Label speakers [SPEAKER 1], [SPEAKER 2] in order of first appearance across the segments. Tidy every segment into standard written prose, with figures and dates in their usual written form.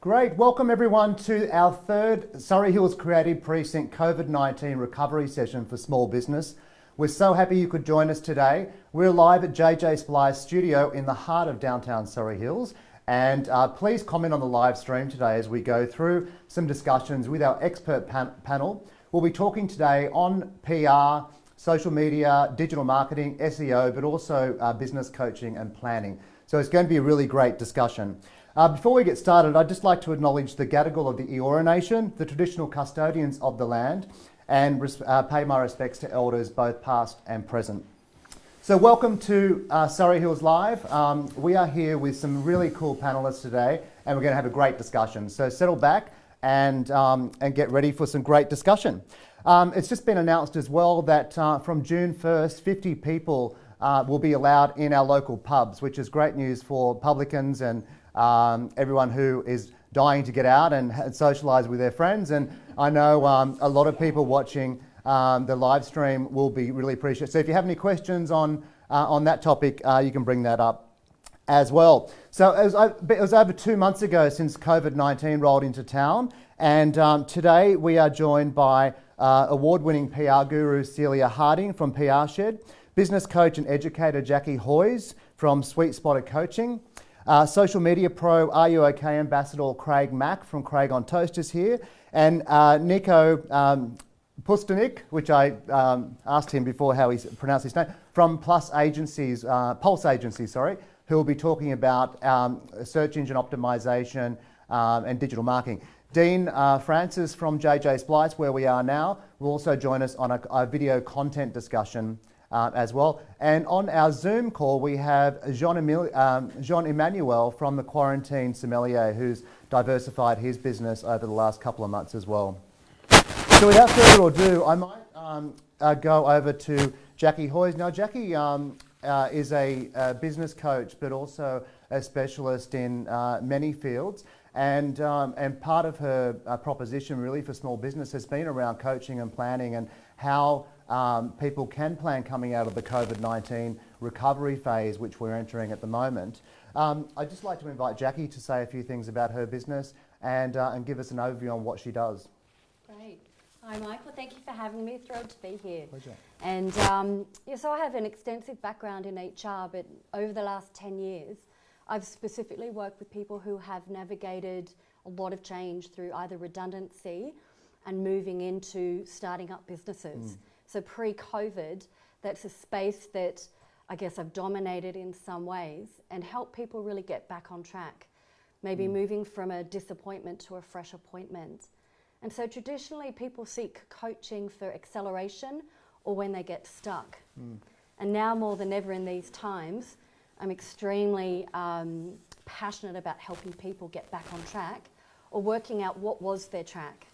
[SPEAKER 1] Great. Welcome everyone to our third Surry Hills Creative Precinct COVID-19 recovery session for small business. We're so happy you could join us today. We're live at JJ Sply's studio in the heart of downtown Surry Hills. And please comment on the live stream today as we go through some discussions with our expert panel. We'll be talking today on PR, social media, digital marketing, SEO, but also business coaching and planning. So it's going to be a really great discussion. Before we get started, I'd just like to acknowledge the Gadigal of the Eora Nation, the traditional custodians of the land, and pay my respects to elders both past and present. So welcome to Surry Hills Live. We are here with some really cool panellists today, and we're going to have a great discussion. So settle back and get ready for some great discussion. It's just been announced as well that from June 1st, 50 people will be allowed in our local pubs, which is great news for publicans and everyone who is dying to get out and socialise with their friends. And I know a lot of people watching the live stream will be really appreciative. So if you have any questions on that topic, you can bring that up as well. So it was over 2 months ago since COVID-19 rolled into town, and today we are joined by award-winning PR guru Ceila Harding from PR Shed, business coach and educator Jacquie from Sweetspotter Coaching, social media pro Are You OK ambassador Craig Mack from Craig on Toast is here, and Nico Pustanik, which I asked him before how he pronounced his name, from Pulse Agencies, who will be talking about search engine optimization and digital marketing. Dean Francis from JJ Sply's, where we are now, will also join us on a video content discussion as well. And on our Zoom call, we have Jean Emmanuel from the Quarantine Sommelier, who's diversified his business over the last couple of months as well. So without further ado, I might go over to Jacquie Hoyes. Now, Jacquie is a business coach, but also a specialist in many fields. And part of her proposition really for small business has been around coaching and planning and how people can plan coming out of the COVID-19 recovery phase, which we're entering at the moment. I'd just like to invite Jacquie to say a few things about her business and give us an overview on what she does.
[SPEAKER 2] Great. Hi, Michael. Thank you for having me. Thrilled to be here.
[SPEAKER 1] Pleasure.
[SPEAKER 2] And so I have an extensive background in HR, but over the last 10 years, I've specifically worked with people who have navigated a lot of change through either redundancy and moving into starting up businesses. So pre-COVID, that's a space that I guess I've dominated in some ways and helped people really get back on track, maybe moving from a disappointment to a fresh appointment. And so traditionally people seek coaching for acceleration or when they get stuck. And now more than ever in these times, I'm extremely passionate about helping people get back on track or working out what was their track.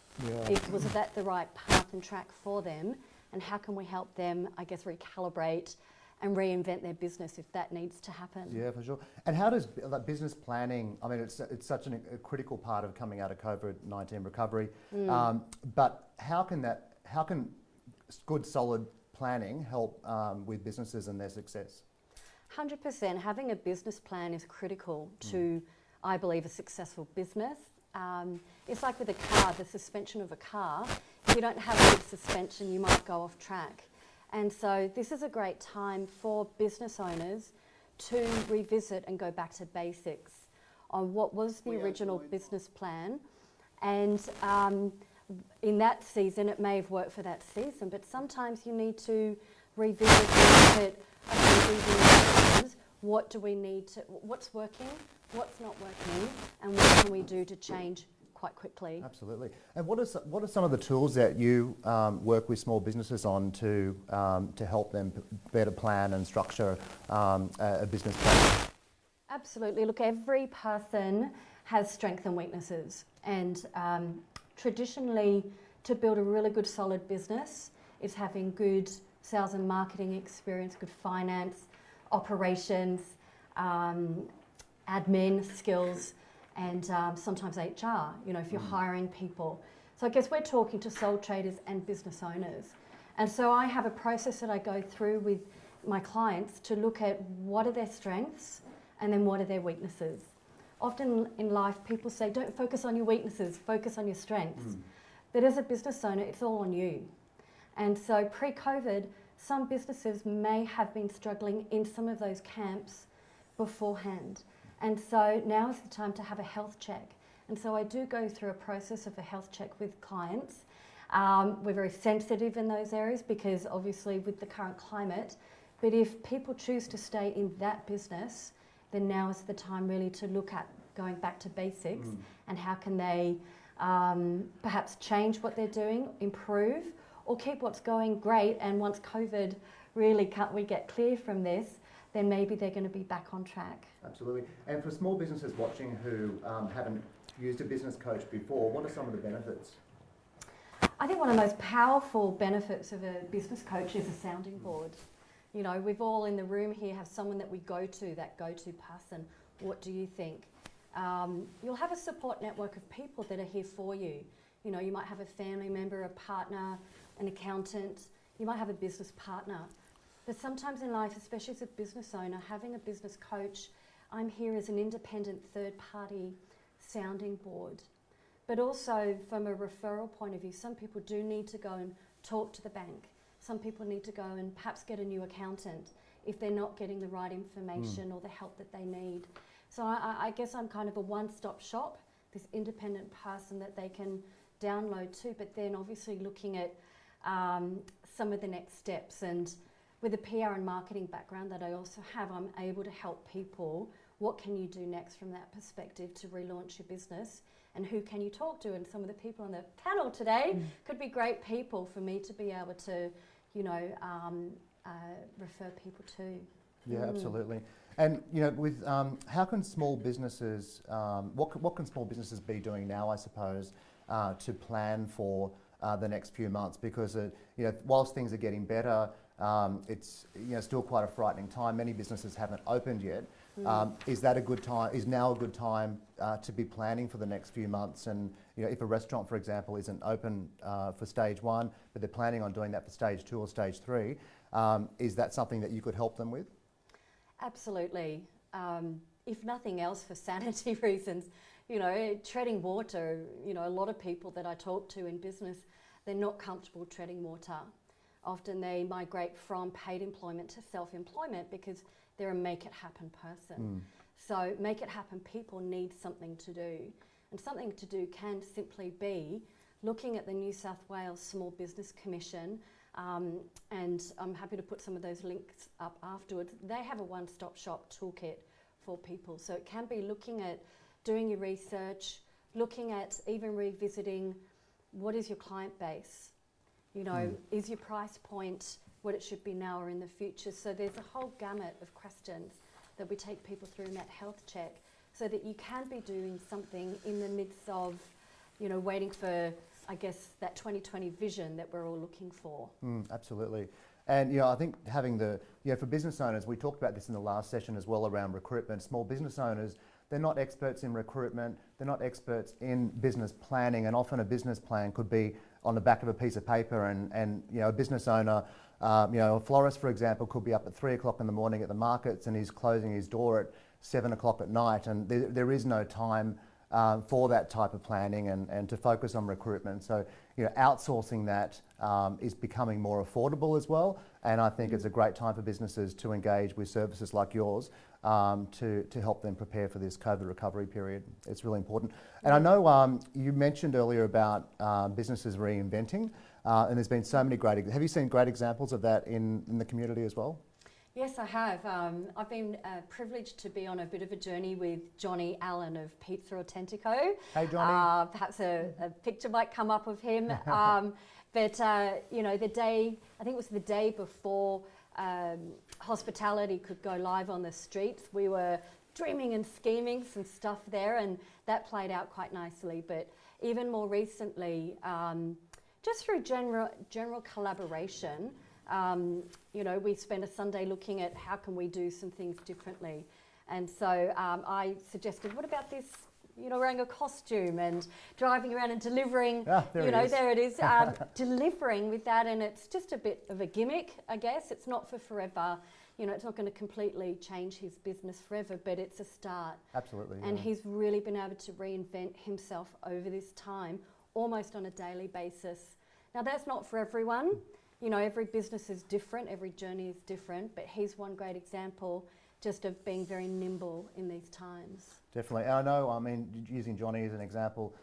[SPEAKER 2] Was that the right path and track for them? And how can we help them, I guess, recalibrate and reinvent their business if that needs to happen?
[SPEAKER 1] Yeah, for sure. And how does business planning, I mean, it's such a critical part of coming out of COVID-19 recovery, but how can good, solid planning help with businesses and their success?
[SPEAKER 2] 100%. Having a business plan is critical to, I believe, a successful business. It's like with a car, the suspension of a car. If you don't have good suspension, you might go off track. And so this is a great time for business owners to revisit and go back to basics on what was the original business plan. And in that season, it may have worked for that season, but sometimes you need to revisit and look at, what do we need to, what's working, what's not working, and what can we do to change quite quickly.
[SPEAKER 1] Absolutely. And what are some of the tools that you work with small businesses on to help them better plan and structure a business plan?
[SPEAKER 2] Absolutely. Look, every person has strengths and weaknesses, and traditionally to build a really good solid business is having good sales and marketing experience, good finance, operations, admin skills, and sometimes HR, if you're hiring people. So I guess we're talking to sole traders and business owners. And so I have a process that I go through with my clients to look at what are their strengths and then what are their weaknesses. often in life people say, don't focus on your weaknesses, focus on your strengths. But as a business owner, it's all on you. And so pre-COVID, some businesses may have been struggling in some of those camps beforehand. And so now is the time to have a health check. And so I do go through a process of a health check with clients. We're very sensitive in those areas because obviously with the current climate, but if people choose to stay in that business, then now is the time really to look at going back to basics and how can they perhaps change what they're doing, improve, or keep what's going great. And once COVID really we get clear from this, then maybe they're going to be back on track.
[SPEAKER 1] Absolutely. And for small businesses watching who haven't used a business coach before, what are some of the benefits?
[SPEAKER 2] I think one of the most powerful benefits of a business coach is a sounding board. You know, we've all in the room here have someone that we go to, that go-to person. What do you think? You'll have a support network of people that are here for you. You know, you might have a family member, a partner, an accountant. You might have a business partner. But sometimes in life, especially as a business owner, having a business coach, I'm here as an independent third-party sounding board. But also from a referral point of view, some people do need to go and talk to the bank. Some people need to go and perhaps get a new accountant if they're not getting the right information or the help that they need. So I guess I'm kind of a one-stop shop, this independent person that they can download to, but then obviously looking at some of the next steps. And with a PR and marketing background that I also have, I'm able to help people. What can you do next from that perspective to relaunch your business? And who can you talk to? And some of the people on the panel today could be great people for me to be able to, you know, refer people to.
[SPEAKER 1] Yeah, absolutely. And you know, with how can small businesses, what can small businesses be doing now, I suppose, to plan for the next few months? Because you know, whilst things are getting better, it's still quite a frightening time. Many businesses haven't opened yet. Is that a good time? Is now a good time to be planning for the next few months? And you know, if a restaurant, for example, isn't open for stage 1, but they're planning on doing that for stage 2 or stage 3, is that something that you could help them with?
[SPEAKER 2] Absolutely. If nothing else, for sanity reasons, you know, treading water. You know, a lot of people that I talk to in business, they're not comfortable treading water. Often they migrate from paid employment to self-employment because they're a make-it-happen person. So make-it-happen people need something to do. And something to do can simply be looking at the New South Wales Small Business Commission, and I'm happy to put some of those links up afterwards. They have a one-stop shop toolkit for people. So it can be looking at doing your research, looking at even revisiting what is your client base. You know, is your price point what it should be now or in the future? So there's a whole gamut of questions that we take people through in that health check so that you can be doing something in the midst of, you know, waiting for, I guess, that 2020 vision that we're all looking for.
[SPEAKER 1] Absolutely. And, you know, I think having the, you know, for business owners, we talked about this in the last session as well around recruitment. Small business owners, they're not experts in recruitment, they're not experts in business planning, and often a business plan could be on the back of a piece of paper, and you know, a business owner, you know, a florist, for example, could be up at 3 o'clock in the morning at the markets and he's closing his door at 7 o'clock at night, and there is no time for that type of planning and to focus on recruitment. So, you know, outsourcing that is becoming more affordable as well, and I think it's a great time for businesses to engage with services like yours to help them prepare for this COVID recovery period. It's really important. And I know you mentioned earlier about businesses reinventing, and there's been so many great, have you seen great examples of that in the community as well?
[SPEAKER 2] Yes, I have. I've been privileged to be on a bit of a journey with Johnny Allen of Pizza Authentico.
[SPEAKER 1] Hey, Johnny.
[SPEAKER 2] Perhaps a picture might come up of him. But, you know, the day, I think it was the day before hospitality could go live on the streets, we were dreaming and scheming some stuff there, and that played out quite nicely. But even more recently, just through general collaboration, you know, we spent a Sunday looking at how can we do some things differently. And so I suggested, what about this, you know, wearing a costume and driving around and delivering, there it is, delivering with that. And it's just a bit of a gimmick, I guess. It's not for forever. You know, it's not going to completely change his business forever, but it's a start.
[SPEAKER 1] Absolutely.
[SPEAKER 2] And
[SPEAKER 1] yeah.
[SPEAKER 2] he's really been able to reinvent himself over this time, almost on a daily basis. Now, that's not for everyone. You know, every business is different, every journey is different, but he's one great example just of being very nimble in these times.
[SPEAKER 1] Definitely. And I know, I mean, using Johnny as an example,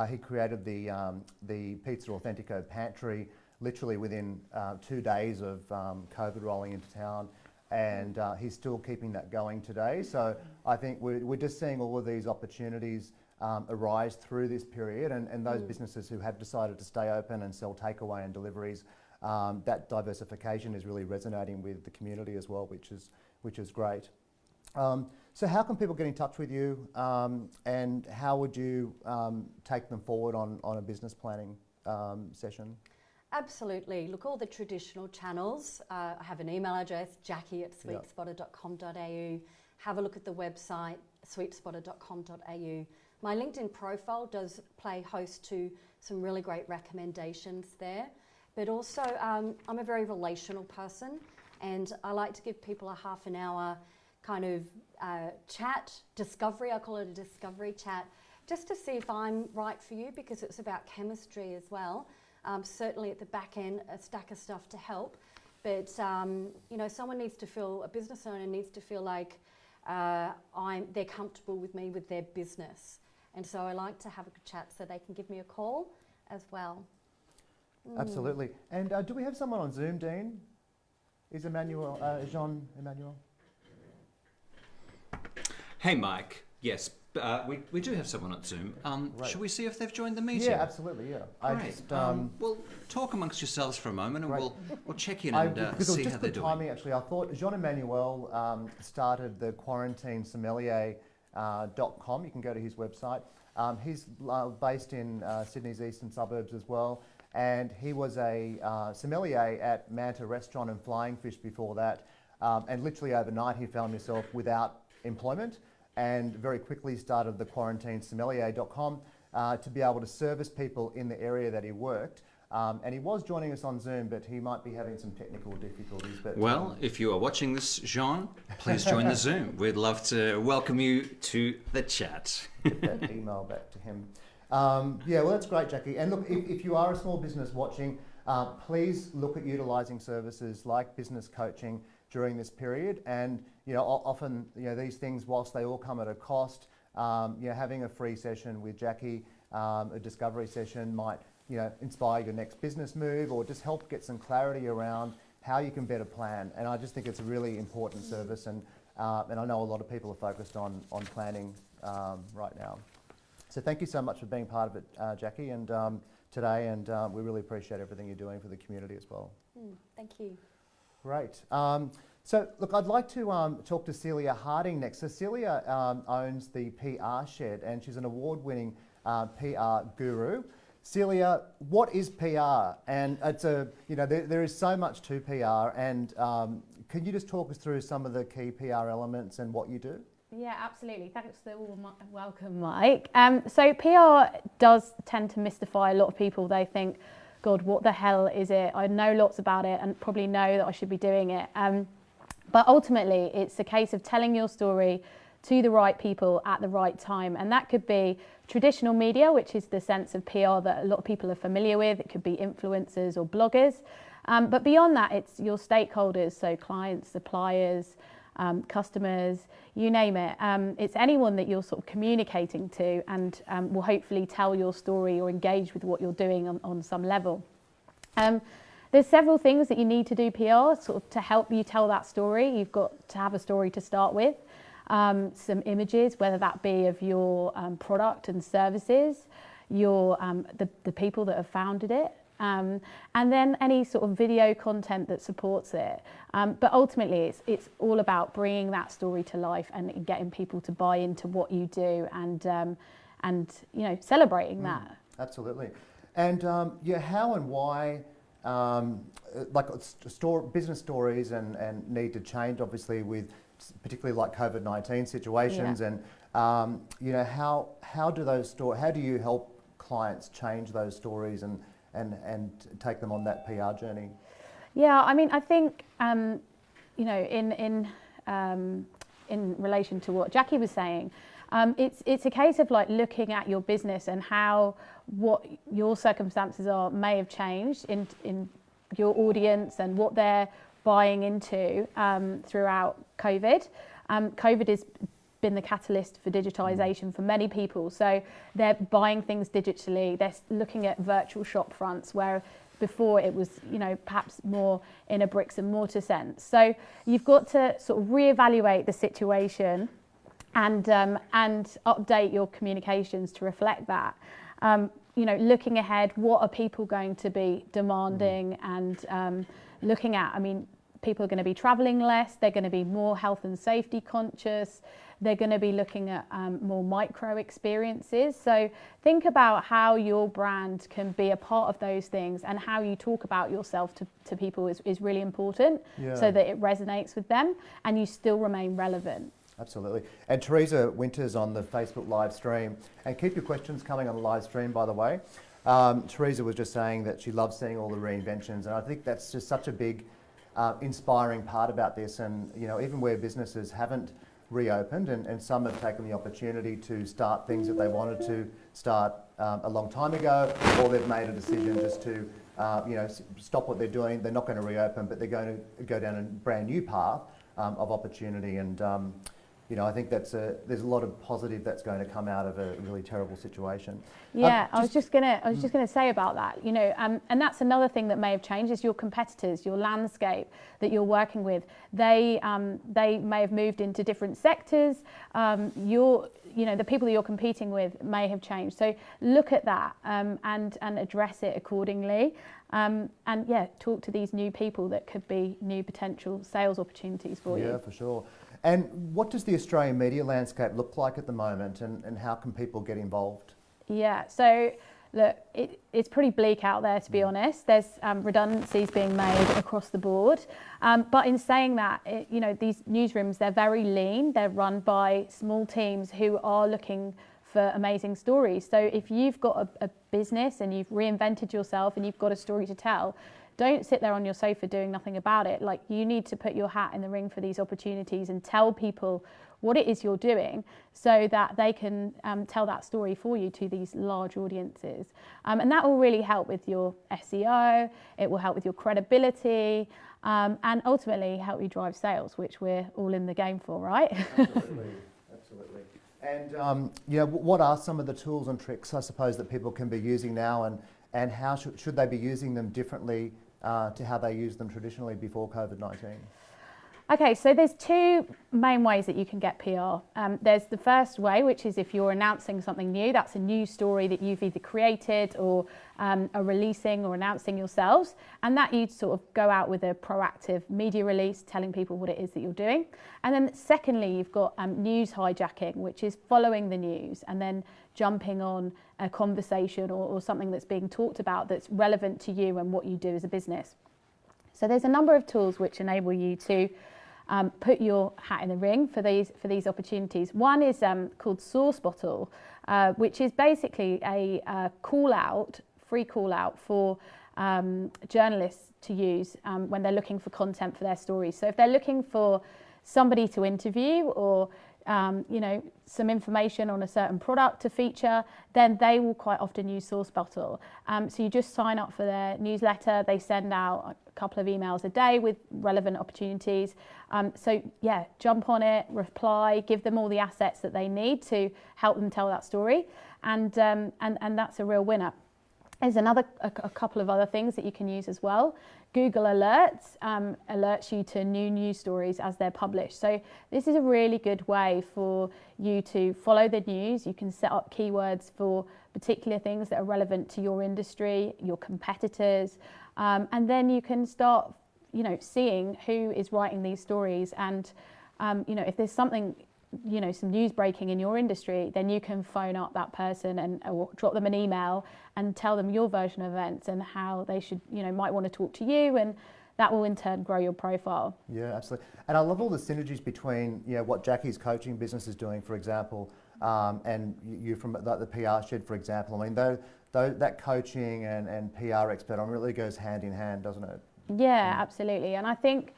[SPEAKER 1] he created the Pizza Authentico pantry literally within 2 days of COVID rolling into town, and he's still keeping that going today. So I think we're just seeing all of these opportunities arise through this period, and those businesses who have decided to stay open and sell takeaway and deliveries, that diversification is really resonating with the community as well, which is great. So how can people get in touch with you, and how would you take them forward on a business planning session?
[SPEAKER 2] Absolutely. Look, all the traditional channels. I have an email address, jackie@sweetspotter.com.au. Have a look at the website, sweetspotter.com.au. My LinkedIn profile does play host to some really great recommendations there. But also, I'm a very relational person, and I like to give people a half an hour kind of chat, discovery. I call it a discovery chat, just to see if I'm right for you, because it's about chemistry as well. Certainly at the back end, a stack of stuff to help. But, you know, someone needs to feel, a business owner needs to feel like they're comfortable with me, with their business. And so I like to have a chat, so they can give me a call as well.
[SPEAKER 1] Absolutely. And do we have someone on Zoom, Dean? Is Emmanuel, Jean Emmanuel?
[SPEAKER 3] Hey, Mike. Yes, we do have someone on Zoom.
[SPEAKER 1] Right.
[SPEAKER 3] Should we see if they've joined the meeting?
[SPEAKER 1] Yeah, absolutely, yeah.
[SPEAKER 3] Great. Well, talk amongst yourselves for a moment, and
[SPEAKER 1] Right.
[SPEAKER 3] we'll check in and see how they're doing.
[SPEAKER 1] Timing, actually, I thought Jean Emmanuel started the quarantinesommelier.com. You can go to his website. He's based in Sydney's eastern suburbs as well, and he was a sommelier at Manta Restaurant and Flying Fish before that, and literally overnight he found himself without employment, and very quickly started the quarantinesommelier.com to be able to service people in the area that he worked. And he was joining us on Zoom, but he might be having some technical difficulties. But
[SPEAKER 3] well, if you are watching this, Jean, please join the Zoom. We'd love to welcome you to the chat.
[SPEAKER 1] Get that email back to him. Yeah, well, that's great, Jackie. And look, if you are a small business watching, please look at utilising services like business coaching during this period. And you know, often, you know, these things, whilst they all come at a cost, you know, having a free session with Jackie, a discovery session might, you know, inspire your next business move, or just help get some clarity around how you can better plan. And I just think it's a really important service, and I know a lot of people are focused on planning right now. So thank you so much for being part of it, Jackie, and today, and we really appreciate everything you're doing for the community as well.
[SPEAKER 2] Thank you.
[SPEAKER 1] Great. So look, I'd like to talk to Ceila Harding next. So Ceila owns the PR Shed, and she's an award-winning PR guru. Ceila, what is PR? And it's you know, there is so much to PR, and can you just talk us through some of the key PR elements and what you do?
[SPEAKER 4] Yeah, absolutely. Thanks for the warm welcome, Mike. So PR does tend to mystify a lot of people. They think, God, what the hell is it? I know lots about it and probably know that I should be doing it. But ultimately, it's a case of telling your story to the right people at the right time. And that could be traditional media, which is the sense of PR that a lot of people are familiar with. It could be influencers or bloggers. But beyond that, it's your stakeholders, so clients, suppliers, customers, you name it. It's anyone that you're sort of communicating to, and will hopefully tell your story or engage with what you're doing on some level. There's several things that you need to do PR sort of to help you tell that story. You've got to have a story to start with, some images, whether that be of your product and services, your the people that have founded it, and then any sort of video content that supports it. But ultimately, it's all about bringing that story to life and getting people to buy into what you do, and you know, celebrating that.
[SPEAKER 1] Absolutely. And yeah, how and why, like business stories and need to change, obviously, with particularly like COVID-19 situations,
[SPEAKER 4] Yeah.
[SPEAKER 1] and you know, how do you help clients change those stories and take them on that PR journey?
[SPEAKER 4] Yeah, I mean, I think you know, in relation to what Jacquie was saying, it's a case of like looking at your business and how what your circumstances are may have changed in your audience and what they're buying into throughout COVID. COVID has been the catalyst for digitalisation for many people. So they're buying things digitally. They're looking at virtual shop fronts where before it was, you know, perhaps more in a bricks and mortar sense. So you've got to sort of reevaluate the situation and update your communications to reflect that. You know, looking ahead, what are people going to be demanding and looking at? I mean, people are going to be travelling less. They're going to be more health and safety conscious. They're going to be looking at more micro experiences. So think about how your brand can be a part of those things, and how you talk about yourself to people is really important, so that it resonates with them and you still remain relevant.
[SPEAKER 1] Absolutely. And Teresa Winters on the Facebook live stream, and keep your questions coming on the live stream, by the way. Teresa was just saying that she loves seeing all the reinventions, and I think that's just such a big inspiring part about this. And you know, even where businesses haven't reopened and some have taken the opportunity to start things that they wanted to start a long time ago, or they've made a decision just to you know, stop what they're doing. They're not going to reopen, but they're going to go down a brand new path of opportunity. And you know, I think there's a lot of positive that's going to come out of a really terrible situation.
[SPEAKER 4] Yeah, I was just gonna say about that. You know, and that's another thing that may have changed is your competitors, your landscape that you're working with. They may have moved into different sectors. You know, the people that you're competing with may have changed. So look at that and address it accordingly. And yeah, talk to these new people that could be new potential sales opportunities for you.
[SPEAKER 1] Yeah, for sure. And what does the Australian media landscape look like at the moment, and how can people get involved?
[SPEAKER 4] Yeah, so look, it's pretty bleak out there, to be honest. There's redundancies being made across the board. But in saying that, you know, these newsrooms, they're very lean. They're run by small teams who are looking for amazing stories. So if you've got a business and you've reinvented yourself and you've got a story to tell, don't sit there on your sofa doing nothing about it. Like, you need to put your hat in the ring for these opportunities and tell people what it is you're doing, so that they can tell that story for you to these large audiences. And that will really help with your SEO, it will help with your credibility, and ultimately help you drive sales, which we're all in the game for, right?
[SPEAKER 1] Absolutely, absolutely. And you know, what are some of the tools and tricks, I suppose, that people can be using now, and how should they be using them differently to how they used them traditionally before COVID-19?
[SPEAKER 4] Okay, so there's two main ways that you can get PR. There's the first way, which is if you're announcing something new. That's a news story that you've either created or are releasing or announcing yourselves. And that you'd sort of go out with a proactive media release telling people what it is that you're doing. And then secondly, you've got news hijacking, which is following the news and then jumping on a conversation or something that's being talked about that's relevant to you and what you do as a business. So there's a number of tools which enable you to put your hat in the ring for these opportunities. One is called Sweetspotter, which is basically a free call out for journalists to use when they're looking for content for their stories. So if they're looking for somebody to interview or you know, some information on a certain product to feature, then they will quite often use Sweetspotter. So you just sign up for their newsletter. They send out a couple of emails a day with relevant opportunities. So yeah, jump on it, reply, give them all the assets that they need to help them tell that story, and that's a real winner. There's a couple of other things that you can use as well. Google Alerts alerts you to new news stories as they're published. So this is a really good way for you to follow the news. You can set up keywords for particular things that are relevant to your industry, your competitors, and then you can start, you know, seeing who is writing these stories. And you know, if there's something, you know, some news breaking in your industry, then you can phone up that person or drop them an email and tell them your version of events and how they should, you know, might want to talk to you, and that will in turn grow your profile. Yeah, absolutely. And I love all the synergies between, you know, what Jacquie's coaching business is doing, for example, and you from like the PR Shed, for example. I mean, that coaching and PR expert on really goes hand in hand, doesn't it? Yeah, absolutely. And I think,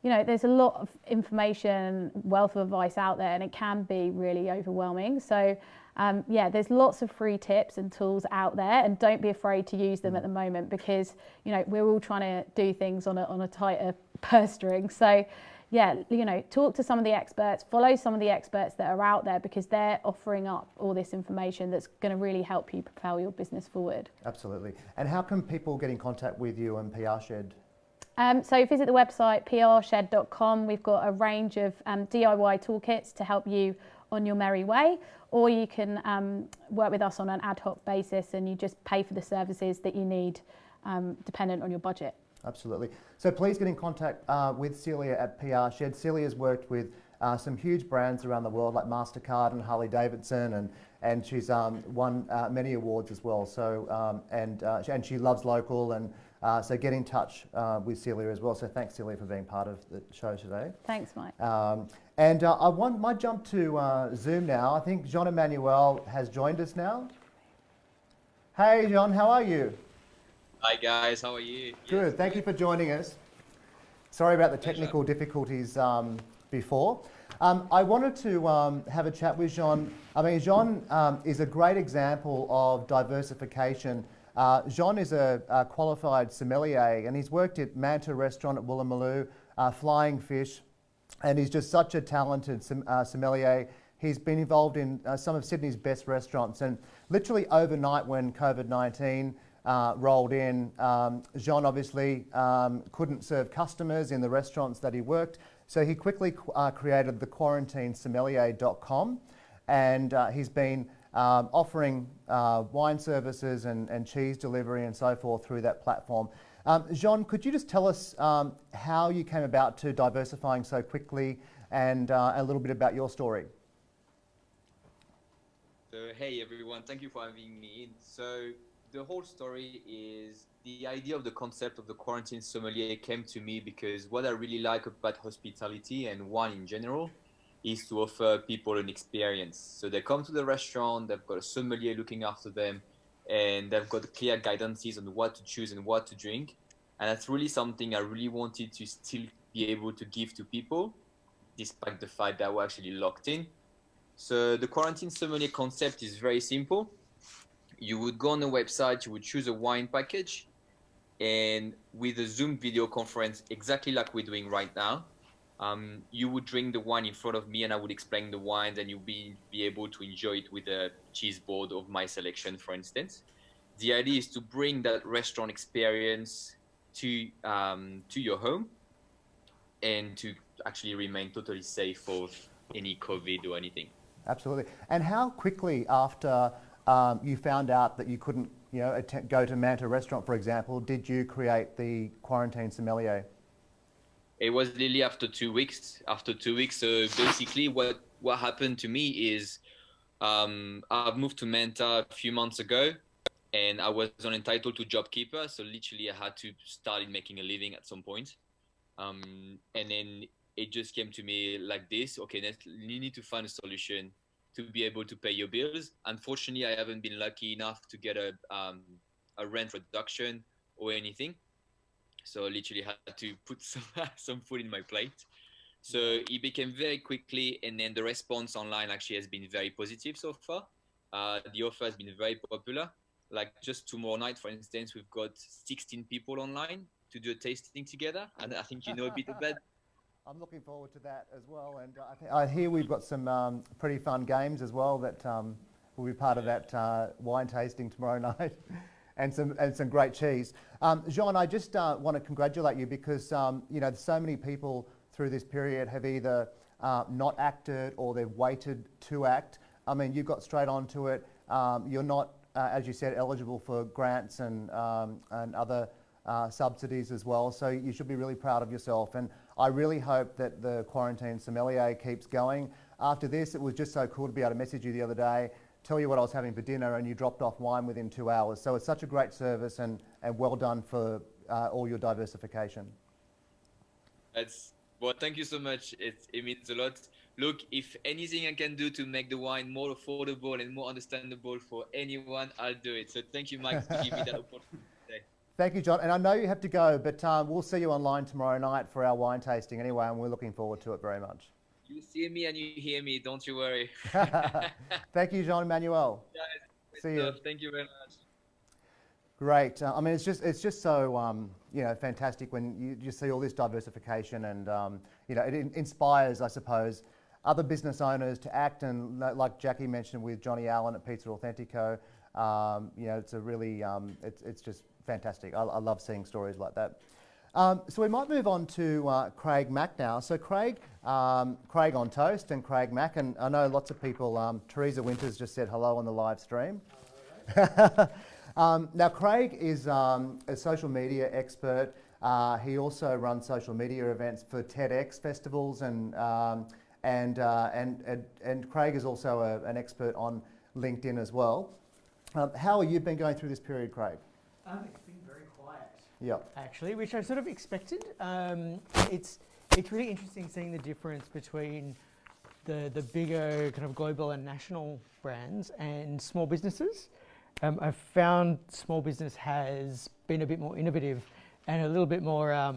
[SPEAKER 4] you know, there's a lot of information, wealth of advice out there, and it can be really overwhelming. So yeah, there's lots of free tips and tools out there, and don't be afraid to use them at the moment, because, you know, we're all trying to do things on a tighter purse string. So yeah, you know, talk to some of the experts, follow some of the experts that are out there, because they're offering up all this information that's going to really help you propel your business forward.
[SPEAKER 1] Absolutely. And how can people get in contact with you and PR Shed?
[SPEAKER 4] So visit the website prshed.com. We've got a range of DIY toolkits to help you on your merry way, or you can work with us on an ad hoc basis, and you just pay for the services that you need dependent on your budget.
[SPEAKER 1] Absolutely. So please get in contact with Celia at PR Shed. Celia's worked with some huge brands around the world like MasterCard and Harley Davidson, and she's won many awards as well. So and she loves local, and so get in touch with Celia as well. So thanks, Celia, for being part of the show today.
[SPEAKER 4] Thanks, Mike.
[SPEAKER 1] And I might jump to Zoom now. I think Jean-Emmanuel has joined us now. Hey, Jean, how are you?
[SPEAKER 5] Hi guys, how are you?
[SPEAKER 1] Good,
[SPEAKER 5] Yes,
[SPEAKER 1] thank you for joining us. Sorry about the technical difficulties before. I wanted to have a chat with Jean. I mean, Jean is a great example of diversification. Jean is a qualified sommelier, and he's worked at Manta Restaurant at Woolloomooloo, Flying Fish, and he's just such a talented sommelier. He's been involved in some of Sydney's best restaurants, and literally overnight when COVID-19 rolled in, Jean obviously couldn't serve customers in the restaurants that he worked, so he quickly created the quarantinesommelier.com, and he's been offering wine services and cheese delivery and so forth through that platform. Jean, could you just tell us how you came about to diversifying so quickly, and a little bit about your story?
[SPEAKER 5] So hey everyone, thank you for having me in. So the whole story is the idea of the concept of the quarantine sommelier came to me because what I really like about hospitality and wine in general is to offer people an experience. So they come to the restaurant, they've got a sommelier looking after them, and they've got clear guidances on what to choose and what to drink. And that's really something I really wanted to still be able to give to people, despite the fact that we're actually locked in. So the quarantine sommelier concept is very simple. You would go on the website, you would choose a wine package, and with a Zoom video conference, exactly like we're doing right now, you would drink the wine in front of me, and I would explain the wine, and you'll be able to enjoy it with a cheese board of my selection, for instance. The idea is to bring that restaurant experience to your home, and to actually remain totally safe for any COVID or anything.
[SPEAKER 1] Absolutely. And how quickly after you found out that you couldn't, go to Manta Restaurant, for example, did you create the quarantine sommelier?
[SPEAKER 5] It was literally after 2 weeks. After 2 weeks, so basically, what happened to me is, I've moved to Manta a few months ago, and I was entitled to JobKeeper. So literally, I had to start making a living at some point, and then it just came to me like this. Okay, you need to find a solution to be able to pay your bills. Unfortunately, I haven't been lucky enough to get a rent reduction or anything. So I literally had to put some food in my plate. So it became very quickly, and then the response online actually has been very positive so far. The offer has been very popular. Like just tomorrow night, for instance, we've got 16 people online to do a tasting together. And I think you know a bit about.
[SPEAKER 1] I'm looking forward to that as well, and I hear we've got some pretty fun games as well that will be part of that wine tasting tomorrow night, and some great cheese. Jean, I just want to congratulate you because so many people through this period have either not acted or they've waited to act. I mean, you got straight onto it. You're not, as you said, eligible for grants and other subsidies as well, so you should be really proud of yourself, and I really hope that the quarantine sommelier keeps going. After this, it was just so cool to be able to message you the other day, tell you what I was having for dinner, and you dropped off wine within 2 hours. So it's such a great service, and well done for all your diversification.
[SPEAKER 5] Well, thank you so much. It means a lot. Look, if anything I can do to make the wine more affordable and more understandable for anyone, I'll do it. So thank you, Mike, to give me that opportunity today.
[SPEAKER 1] Thank you, John. And I know you have to go, but we'll see you online tomorrow night for our wine tasting anyway, and we're looking forward to it very much.
[SPEAKER 5] You see me and you hear me. Don't you worry.
[SPEAKER 1] Thank you, Jean-Emmanuel.
[SPEAKER 5] Yeah,
[SPEAKER 1] See you.
[SPEAKER 5] Thank you very much.
[SPEAKER 1] Great. I mean, it's just so fantastic when you see all this diversification, and it inspires, I suppose, other business owners to act. And like Jacquie mentioned with Johnny Allen at Pizza Authentico, it's a really it's just fantastic. I love seeing stories like that. So we might move on to Craig Mack now. So Craig on Toast and Craig Mack, and I know lots of people. Teresa Winters just said hello on the live stream. Now Craig is a social media expert. He also runs social media events for TEDx festivals, and Craig is also an expert on LinkedIn as well. How have you been going through this period, Craig?
[SPEAKER 6] It's been very quiet.
[SPEAKER 1] Yep.
[SPEAKER 6] Actually, which I sort of expected. It's really interesting seeing the difference between the bigger kind of global and national brands and small businesses. I've found small business has been a bit more innovative and a little bit more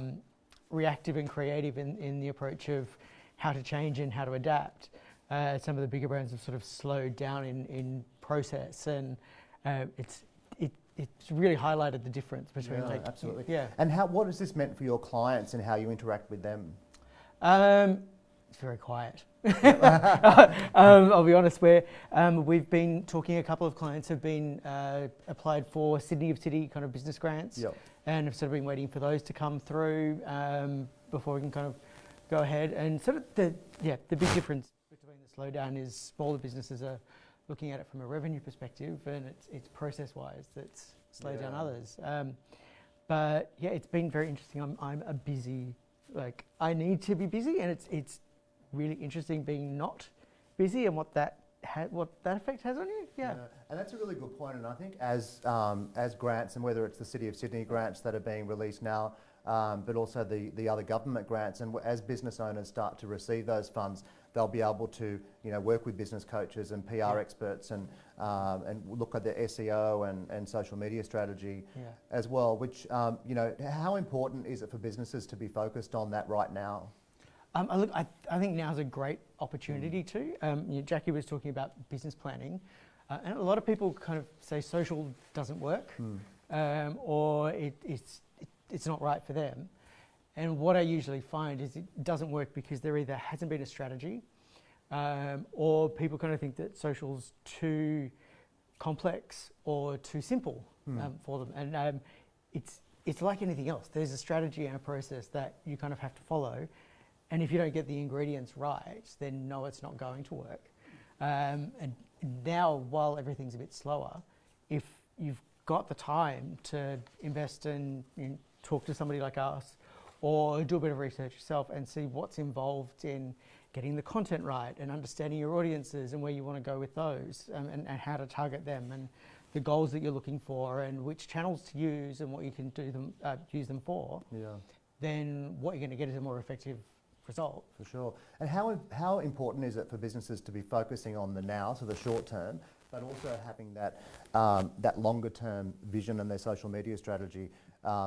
[SPEAKER 6] reactive and creative in the approach of how to change and how to adapt. Some of the bigger brands have sort of slowed down in process, and it's really highlighted the difference between.
[SPEAKER 1] Yeah, absolutely.
[SPEAKER 6] Yeah.
[SPEAKER 1] And what has this meant for your clients and how you interact with them?
[SPEAKER 6] It's very quiet. I'll be honest. We've been talking. A couple of clients have been applied for Sydney of City kind of business grants,
[SPEAKER 1] Yep.
[SPEAKER 6] and have sort of been waiting for those to come through before we can kind of go ahead. And sort of the big difference between the slowdown is smaller businesses are looking at it from a revenue perspective, and it's process-wise that's slowed down others. But yeah, it's been very interesting. I'm a busy, I need to be busy, and it's really interesting being not busy and what that effect has on you. Yeah.
[SPEAKER 1] And that's a really good point. And I think as grants, and whether it's the City of Sydney grants that are being released now, but also the other government grants, and as business owners start to receive those funds, they'll be able to work with business coaches and PR experts and look at their SEO and social media strategy as well. Which how important is it for businesses to be focused on that right now?
[SPEAKER 6] I think now's a great opportunity too. Jacquie was talking about business planning, and a lot of people kind of say social doesn't work, or it's not right for them. And what I usually find is it doesn't work because there either hasn't been a strategy, or people kind of think that social's too complex or too simple for them. And it's like anything else. There's a strategy and a process that you kind of have to follow. And if you don't get the ingredients right, then no, it's not going to work. And now, while everything's a bit slower, if you've got the time to invest in talk to somebody like us, or do a bit of research yourself and see what's involved in getting the content right and understanding your audiences and where you want to go with those, and how to target them, and the goals that you're looking for, and which channels to use and what you can use them for, then what you're going to get is a more effective result.
[SPEAKER 1] For sure. And how important is it for businesses to be focusing on the now, so the short term, but also having that longer term vision in their social media strategy?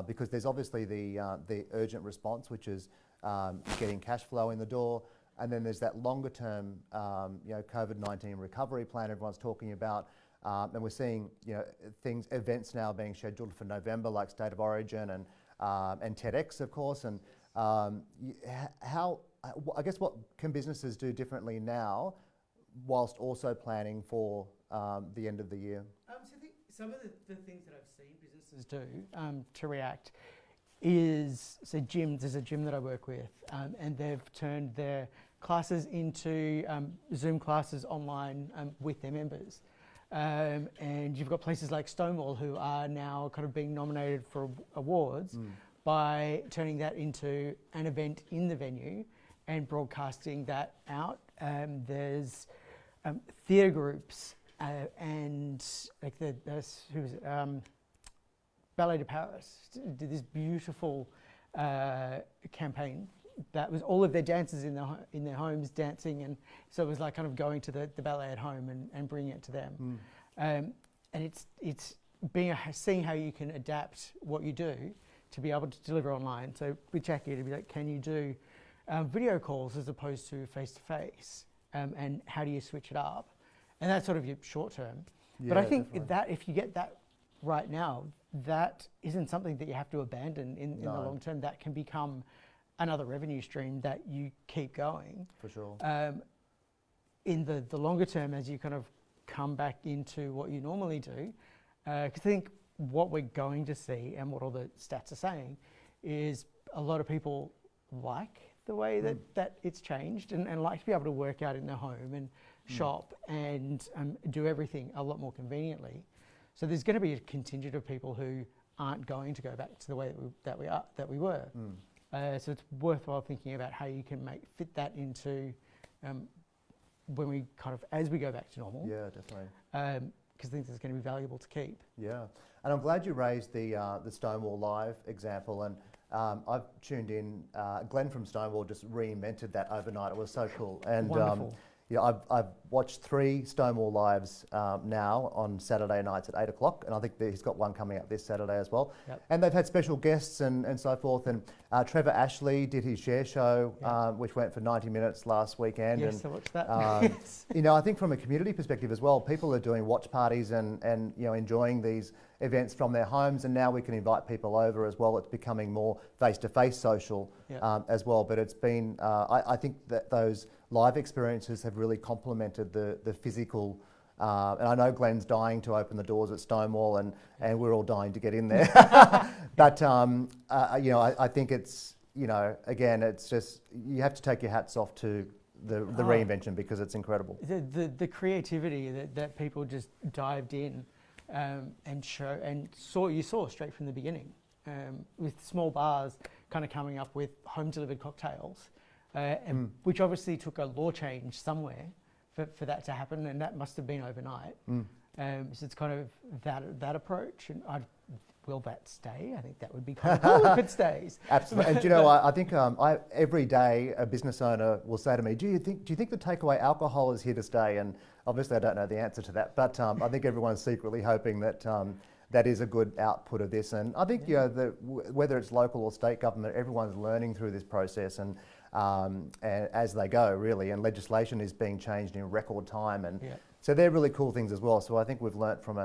[SPEAKER 1] Because there's obviously the urgent response, which is getting cash flow in the door, and then there's that longer term COVID-19 recovery plan everyone's talking about, and we're seeing events now being scheduled for November, like State of Origin and TEDx, of course. And I guess what can businesses do differently now, whilst also planning for the end of the year?
[SPEAKER 6] So I think some of the things that I've seen businesses do to react is, so gyms. There's a gym that I work with, and they've turned their classes into Zoom classes online with their members. And you've got places like Stonewall who are now kind of being nominated for awards by turning that into an event in the venue and broadcasting that out. There's theatre groups and like Ballet de Paris did this beautiful campaign that was all of their dancers in their homes dancing, and so it was like kind of going to the ballet at home and bringing it to them. And it's seeing how you can adapt what you do to be able to deliver online. So with Jacquie, it'd be like, can you do video calls as opposed to face-to-face? And how do you switch it up? And that's sort of your short term. But I think
[SPEAKER 1] definitely.
[SPEAKER 6] that if you get that right now, that isn't something that you have to abandon in the long term. That can become another revenue stream that you keep going.
[SPEAKER 1] For sure.
[SPEAKER 6] In the longer term, as you kind of come back into what you normally do, I think what we're going to see and what all the stats are saying is a lot of people like the way that it's changed and like to be able to work out in their home and shop and do everything a lot more conveniently. So there's going to be a contingent of people who aren't going to go back to the way that we were. So it's worthwhile thinking about how you can fit that into when we as we go back to normal.
[SPEAKER 1] Yeah, definitely.
[SPEAKER 6] Because I think it's going to be valuable to keep.
[SPEAKER 1] Yeah, and I'm glad you raised the Stonewall Live example, and I've tuned in. Glenn from Stonewall just reinvented that overnight. It was so cool. And
[SPEAKER 6] Wonderful.
[SPEAKER 1] yeah, I've watched 3 Stonewall Lives now on Saturday nights at 8 o'clock, and I think that he's got one coming up this Saturday as well.
[SPEAKER 6] Yep.
[SPEAKER 1] And they've had special guests and so forth. And Trevor Ashley did his share show, which went for 90 minutes last weekend.
[SPEAKER 6] Yes,
[SPEAKER 1] and,
[SPEAKER 6] I watched that. Yes.
[SPEAKER 1] you know, I think from a community perspective as well, people are doing watch parties and you know, enjoying these events from their homes, and now we can invite people over as well. It's becoming more face-to-face social as well. But it's been, I think that those live experiences have really complemented the physical. And I know Glenn's dying to open the doors at Stonewall, and we're all dying to get in there. But you know, I think it's, you know, again, it's just, you have to take your hats off to the reinvention, because it's incredible.
[SPEAKER 6] The creativity that people just dived in and saw straight from the beginning, with small bars kind of coming up with home delivered cocktails, which obviously took a law change somewhere for that to happen, and that must have been overnight. So it's kind of that approach, and will that stay? I think that would be kind of cool if it stays.
[SPEAKER 1] Absolutely. And you know, I think every day a business owner will say to me, do you think the takeaway alcohol is here to stay? And obviously I don't know the answer to that, but I think everyone's secretly hoping that that is a good output of this. And I think you know, whether it's local or state government, everyone's learning through this process and as they go, really. And legislation is being changed in record time, and so they're really cool things as well. So I think we've learnt from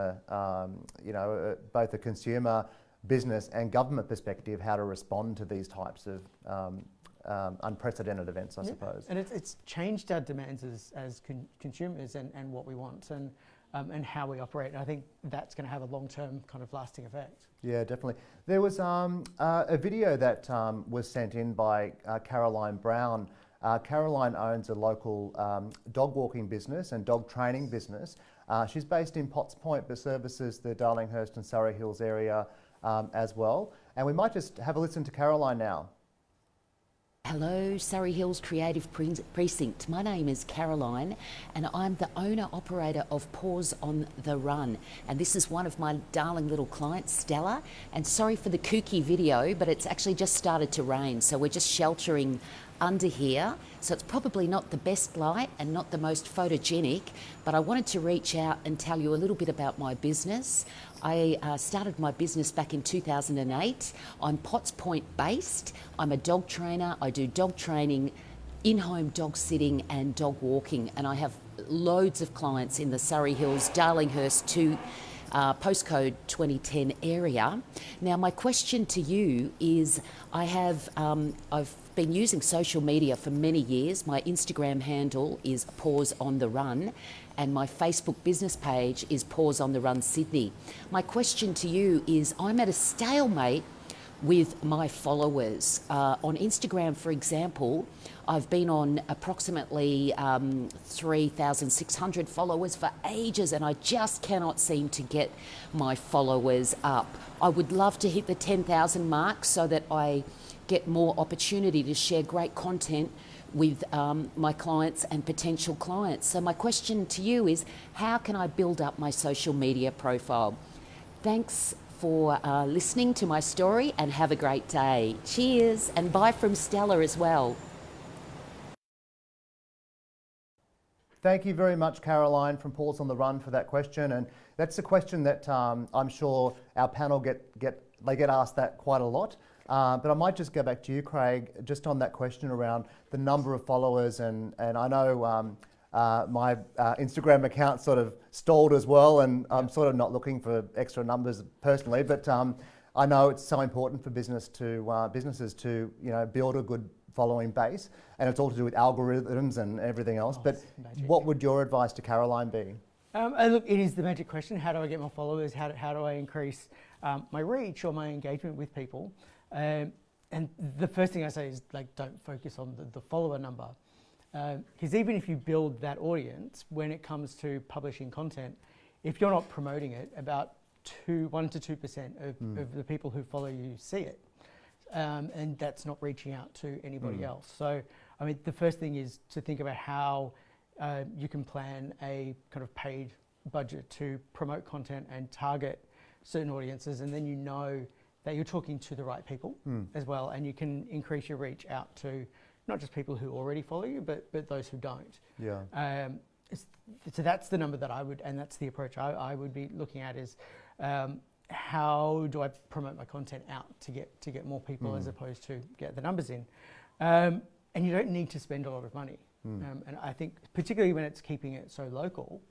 [SPEAKER 1] you know, both a consumer, business, and government perspective how to respond to these types of unprecedented events, I suppose.
[SPEAKER 6] And it's changed our demands as consumers and what we want and how we operate. And I think that's going to have a long-term kind of lasting effect.
[SPEAKER 1] Yeah, definitely. There was a video that was sent in by Caroline Brown. Caroline owns a local dog walking business and dog training business. She's based in Potts Point, but services the Darlinghurst and Surry Hills area as well. And we might just have a listen to Caroline now.
[SPEAKER 7] Hello, Surry Hills Creative Precinct. My name is Caroline and I'm the owner-operator of Paws on the Run. And this is one of my darling little clients, Stella. And sorry for the kooky video, but it's actually just started to rain, so we're just sheltering under here. So it's probably not the best light and not the most photogenic, but I wanted to reach out and tell you a little bit about my business. I started my business back in 2008. I'm Potts Point based. I'm a dog trainer. I do dog training, in-home dog sitting and dog walking, and I have loads of clients in the Surry Hills, Darlinghurst to postcode 2010 area. Now my question to you is, I've been using social media for many years. My Instagram handle is Paws on the Run, and my Facebook business page is Paws on the Run Sydney. My question to you is, I'm at a stalemate with my followers. On Instagram, for example, I've been on approximately 3,600 followers for ages, and I just cannot seem to get my followers up. I would love to hit the 10,000 mark so that I get more opportunity to share great content with my clients and potential clients. So my question to you is, how can I build up my social media profile? Thanks for listening to my story, and have a great day. Cheers, and bye from Stella as well.
[SPEAKER 1] Thank you very much, Caroline from Paws on the Run, for that question. And that's a question that I'm sure our panel get asked that quite a lot. But I might just go back to you, Craig, just on that question around the number of followers. And I know my Instagram account sort of stalled as well, and I'm sort of not looking for extra numbers personally, but I know it's so important for businesses to build a good following base, and it's all to do with algorithms and everything else. But what would your advice to Caroline be?
[SPEAKER 6] Look, it is the magic question. How do I get more followers? How do I increase my reach or my engagement with people? And the first thing I say is, like, don't focus on the follower number. Because even if you build that audience, when it comes to publishing content, if you're not promoting it, about 1 to 2% of the people who follow you see it. And that's not reaching out to anybody else. So, I mean, the first thing is to think about how you can plan a kind of paid budget to promote content and target certain audiences, and then you know that you're talking to the right people as well, and you can increase your reach out to not just people who already follow you, but those who don't.
[SPEAKER 1] Yeah.
[SPEAKER 6] So that's the number that I would, and that's the approach I would be looking at is, how do I promote my content out to get more people as opposed to get the numbers in? And you don't need to spend a lot of money. And I think particularly when it's keeping it so local,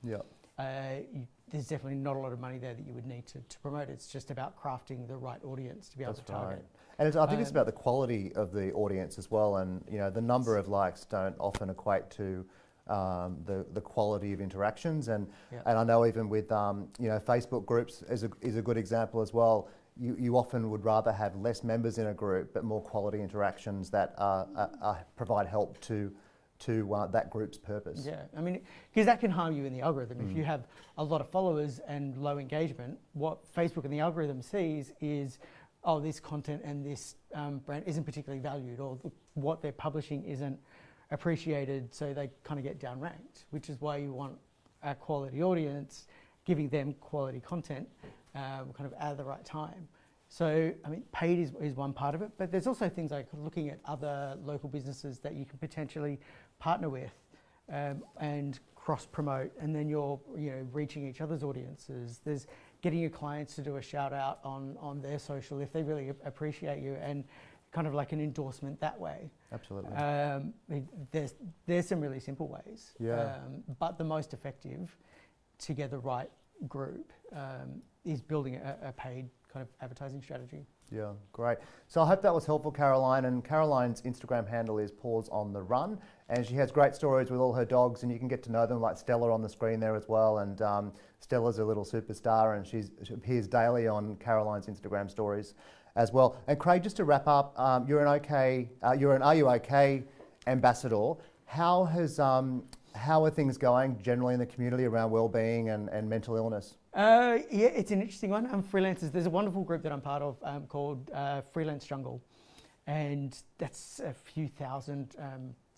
[SPEAKER 6] there's definitely not a lot of money there that you would need to promote. It's just about crafting the right audience to be able to target.
[SPEAKER 1] Right. And I think it's about the quality of the audience as well. And the number of likes don't often equate to the quality of interactions. And I know even with Facebook groups is a good example as well. You often would rather have less members in a group, but more quality interactions that provide help to that group's purpose.
[SPEAKER 6] Yeah, I mean, because that can harm you in the algorithm. If you have a lot of followers and low engagement, what Facebook and the algorithm sees is, oh, this content and this brand isn't particularly valued, or what they're publishing isn't appreciated, so they kind of get down ranked, which is why you want a quality audience, giving them quality content kind of at the right time. So, I mean, paid is one part of it, but there's also things like looking at other local businesses that you can potentially partner with and cross-promote, and then you're reaching each other's audiences. There's getting your clients to do a shout-out on their social if they really appreciate you, and kind of like an endorsement that way.
[SPEAKER 1] Absolutely.
[SPEAKER 6] There's some really simple ways,
[SPEAKER 1] Yeah.
[SPEAKER 6] but the most effective to get the right group is building a paid kind of advertising strategy.
[SPEAKER 1] Yeah, great. So I hope that was helpful, Caroline. And Caroline's Instagram handle is Paws on the Run, and she has great stories with all her dogs, and you can get to know them, like Stella on the screen there as well. And Stella's a little superstar, and she appears daily on Caroline's Instagram stories as well. And Craig, just to wrap up, you're an Are You OK ambassador. How are things going generally in the community around wellbeing and mental illness?
[SPEAKER 6] Yeah, it's an interesting one. Freelancers, there's a wonderful group that I'm part of called Freelance Jungle, and that's a few thousand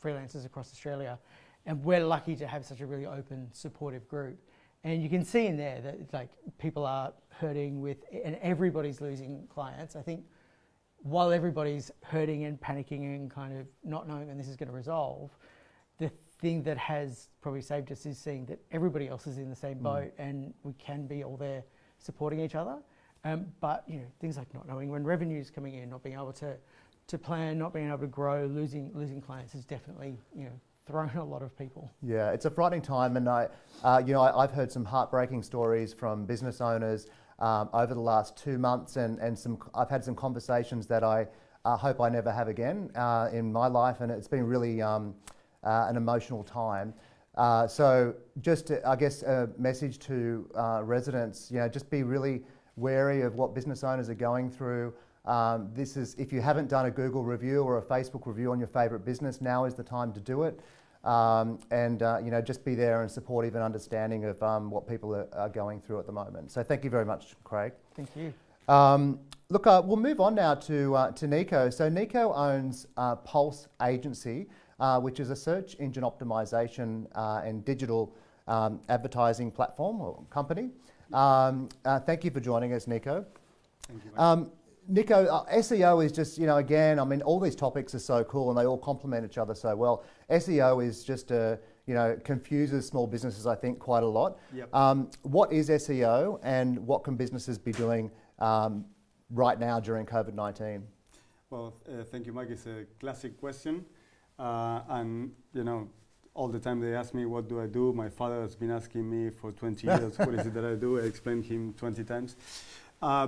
[SPEAKER 6] freelancers across Australia, and we're lucky to have such a really open, supportive group. And you can see in there that like people are hurting and everybody's losing clients. I think while everybody's hurting and panicking and kind of not knowing when this is going to resolve, the thing that has probably saved us is seeing that everybody else is in the same boat, and we can be all there supporting each other. But things like not knowing when revenue is coming in, not being able to plan, not being able to grow, losing clients has definitely thrown a lot of people.
[SPEAKER 1] Yeah, it's a frightening time, and I've heard some heartbreaking stories from business owners over the last 2 months, and I've had some conversations that I hope I never have again in my life, and it's been really an emotional time. So just, I guess, a message to residents, just be really wary of what business owners are going through. This is, if you haven't done a Google review or a Facebook review on your favourite business, now is the time to do it. Just be there and supportive and understanding of what people are going through at the moment. So thank you very much, Craig.
[SPEAKER 6] Thank you.
[SPEAKER 1] We'll move on now to Nico. So Nico owns Pulse Agency, which is a search engine optimization and digital advertising platform or company. Thank you for joining us, Nico.
[SPEAKER 8] Thank you.
[SPEAKER 1] Nico, SEO is just, again, I mean, all these topics are so cool and they all complement each other so well. SEO is just confuses small businesses, I think, quite a lot.
[SPEAKER 8] Yep.
[SPEAKER 1] What is SEO, and what can businesses be doing right now during COVID-19?
[SPEAKER 8] Well, thank you, Mike. It's a classic question. And, all the time they ask me, what do I do? My father has been asking me for 20 years, what is it that I do? I explained him 20 times.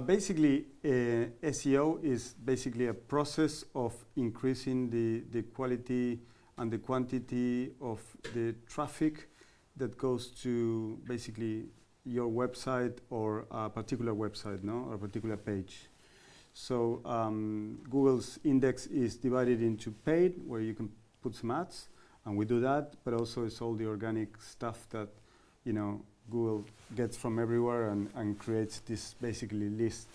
[SPEAKER 8] Basically, SEO is basically a process of increasing the quality and the quantity of the traffic that goes to basically your website or a particular website, or a particular page. So Google's index is divided into paid, where you can put some ads, and we do that, but also it's all the organic stuff that, Google gets from everywhere and creates this basically list.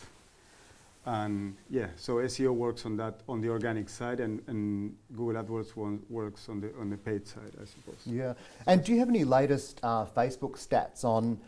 [SPEAKER 8] And so SEO works on that, on the organic side, and Google AdWords works on the paid side, I suppose.
[SPEAKER 1] Yeah. And do you have any latest Facebook stats on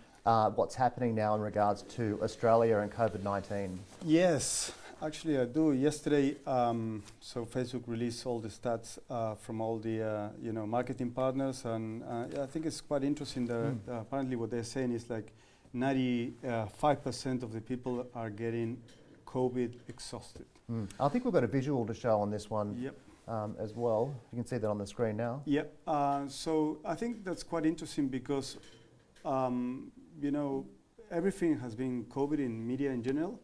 [SPEAKER 1] what's happening now in regards to Australia and COVID-19?
[SPEAKER 8] Yes, actually I do. Yesterday, so Facebook released all the stats from all the marketing partners, and I think it's quite interesting that apparently what they're saying is like 95% of the people are getting COVID exhausted.
[SPEAKER 1] I think we've got a visual to show on this one.
[SPEAKER 8] Yep.
[SPEAKER 1] As well. You can see that on the screen now.
[SPEAKER 8] Yep. So I think that's quite interesting because, everything has been COVID in media in general.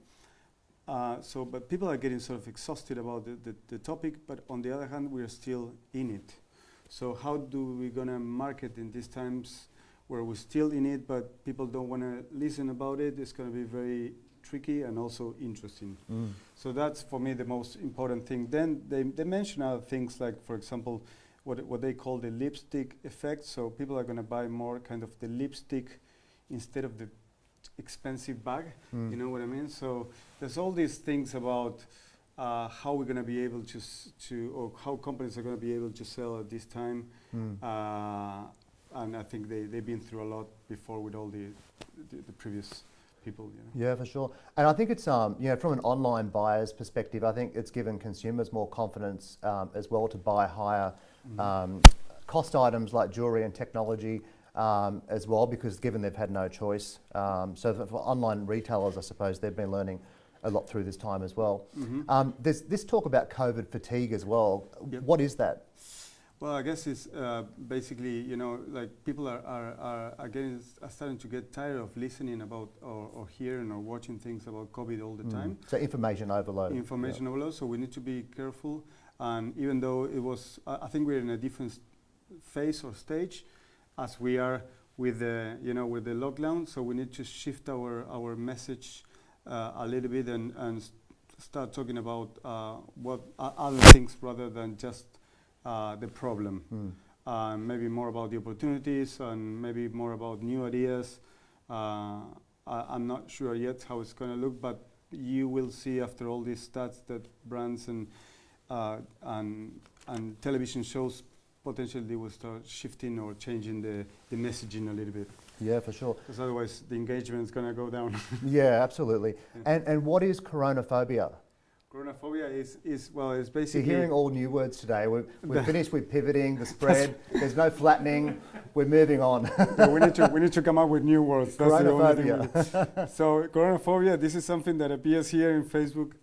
[SPEAKER 8] But people are getting sort of exhausted about the topic, but on the other hand, we are still in it. So how do we gonna market in these times where we're still in it, but people don't wanna listen about it? It's gonna be very tricky and also interesting. So that's for me the most important thing. Then they mention other things like, for example, what they call the lipstick effect. So people are going to buy more kind of the lipstick instead of the expensive bag. You know what I mean? So there's all these things about how we're going to be able or how companies are going to be able to sell at this time. And I think they've been through a lot before with all the previous people.
[SPEAKER 1] Yeah, for sure. And I think it's from an online buyer's perspective, I think it's given consumers more confidence as well to buy higher cost items like jewellery and technology as well, because given they've had no choice. So for online retailers, I suppose they've been learning a lot through this time as well. There's this talk about COVID fatigue as well.
[SPEAKER 8] Yep.
[SPEAKER 1] What is that?
[SPEAKER 8] Well, I guess it's basically, like people are starting to get tired of listening about or hearing or watching things about COVID all the time.
[SPEAKER 1] So information overload.
[SPEAKER 8] Information overload. So we need to be careful. And even though it was, I think we're in a different phase or stage as we are with the, with the lockdown. So we need to shift our message a little bit and start talking about what other things rather than just the problem. Maybe more about the opportunities and maybe more about new ideas. I'm not sure yet how it's going to look, but you will see after all these stats that brands and television shows potentially they will start shifting or changing the messaging a little bit.
[SPEAKER 1] Yeah, for sure.
[SPEAKER 8] Because otherwise the engagement is going to go down.
[SPEAKER 1] Yeah, absolutely. Yeah. And what is coronaphobia?
[SPEAKER 8] Coronaphobia is basically...
[SPEAKER 1] You're hearing all new words today. We're finished with pivoting, the spread. There's no flattening. We're moving on.
[SPEAKER 8] Yeah, we need to come up with new words. That's
[SPEAKER 1] coronaphobia.
[SPEAKER 8] The only thing so coronaphobia, this is something that appears here in Facebook,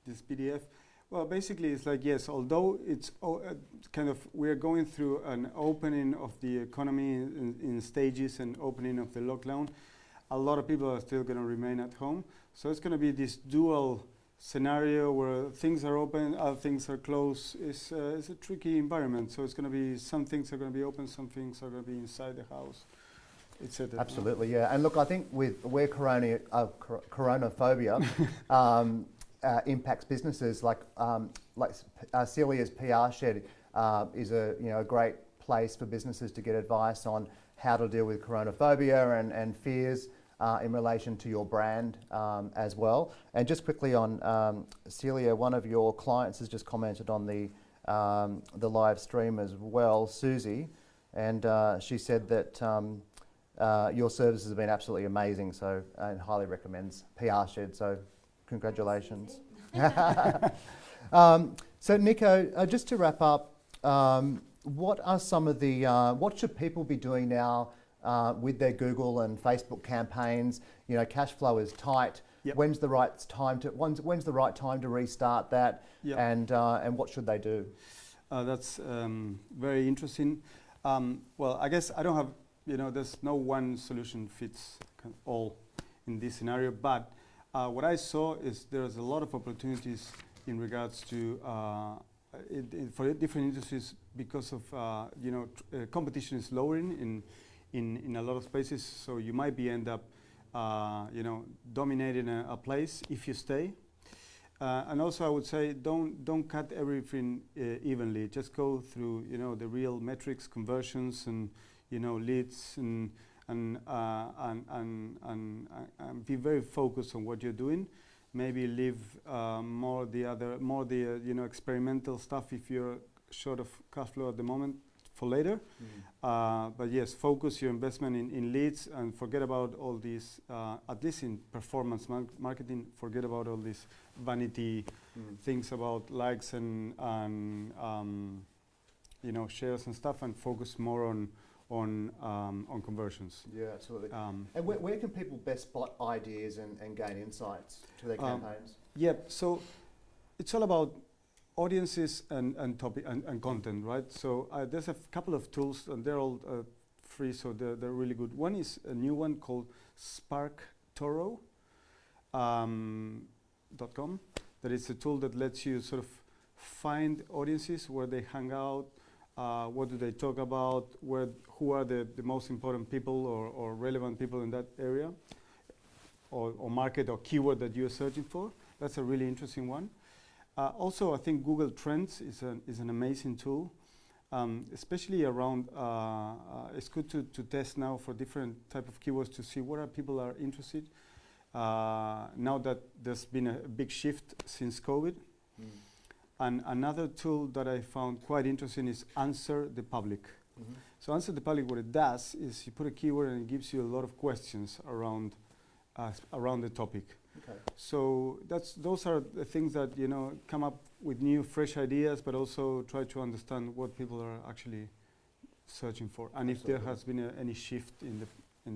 [SPEAKER 8] this PDF. Well, basically it's like, yes, although it's we're going through an opening of the economy in stages and opening of the lockdown, a lot of people are still going to remain at home. So it's going to be this dual scenario where things are open, other things are closed. It's a tricky environment. So it's going to be, some things are going to be open, some things are going to be inside the house, etc.
[SPEAKER 1] Absolutely, yeah. And look, I think where coronaphobia impacts businesses, like Celia's PR Shed is a great place for businesses to get advice on how to deal with coronaphobia and fears in relation to your brand as well. And just quickly on Celia, one of your clients has just commented on the live stream as well, Susie, and she said that your services have been absolutely amazing, so and highly recommends PR Shed. So congratulations. So Nico, just to wrap up, what are some of the, what should people be doing now with their Google and Facebook campaigns? You know, cash flow is tight.
[SPEAKER 8] Yep.
[SPEAKER 1] When's the right time to restart that?
[SPEAKER 8] Yep.
[SPEAKER 1] And what should they do?
[SPEAKER 8] That's very interesting. Well, I guess I don't have, there's no one solution fits all in this scenario, but what I saw is there's a lot of opportunities in regards to for different industries because of competition is lowering in a lot of spaces, so you might end up dominating a place if you stay. And also I would say don't cut everything evenly. Just go through the real metrics, conversions, and leads, and be very focused on what you're doing. Maybe leave more the experimental stuff if you're short of cash flow at the moment for later. But yes, focus your investment in leads and forget about all these, at least in performance marketing, forget about all these vanity things about likes and shares and stuff, and focus more on conversions.
[SPEAKER 1] Yeah, absolutely. And where can people best spot ideas and gain insights to their campaigns?
[SPEAKER 8] Yeah, so it's all about audiences and topic and content, right? So there's a couple of tools, and they're all free, so they're really good. One is a new one called SparkToro.com. That is a tool that lets you sort of find audiences, where they hang out, what do they talk about, who are the most important people or relevant people in that area, or market or keyword that you're searching for. That's a really interesting one. Also, I think Google Trends is an amazing tool, especially around, it's good to test now for different type of keywords to see what people are interested. Now that there's been a big shift since COVID. And another tool that I found quite interesting is Answer the Public. So Answer the Public, what it does is you put a keyword and it gives you a lot of questions around the topic.
[SPEAKER 1] Okay.
[SPEAKER 8] So those are the things that come up with new, fresh ideas, but also try to understand what people are actually searching for, and
[SPEAKER 1] Absolutely.
[SPEAKER 8] if there has been any shift in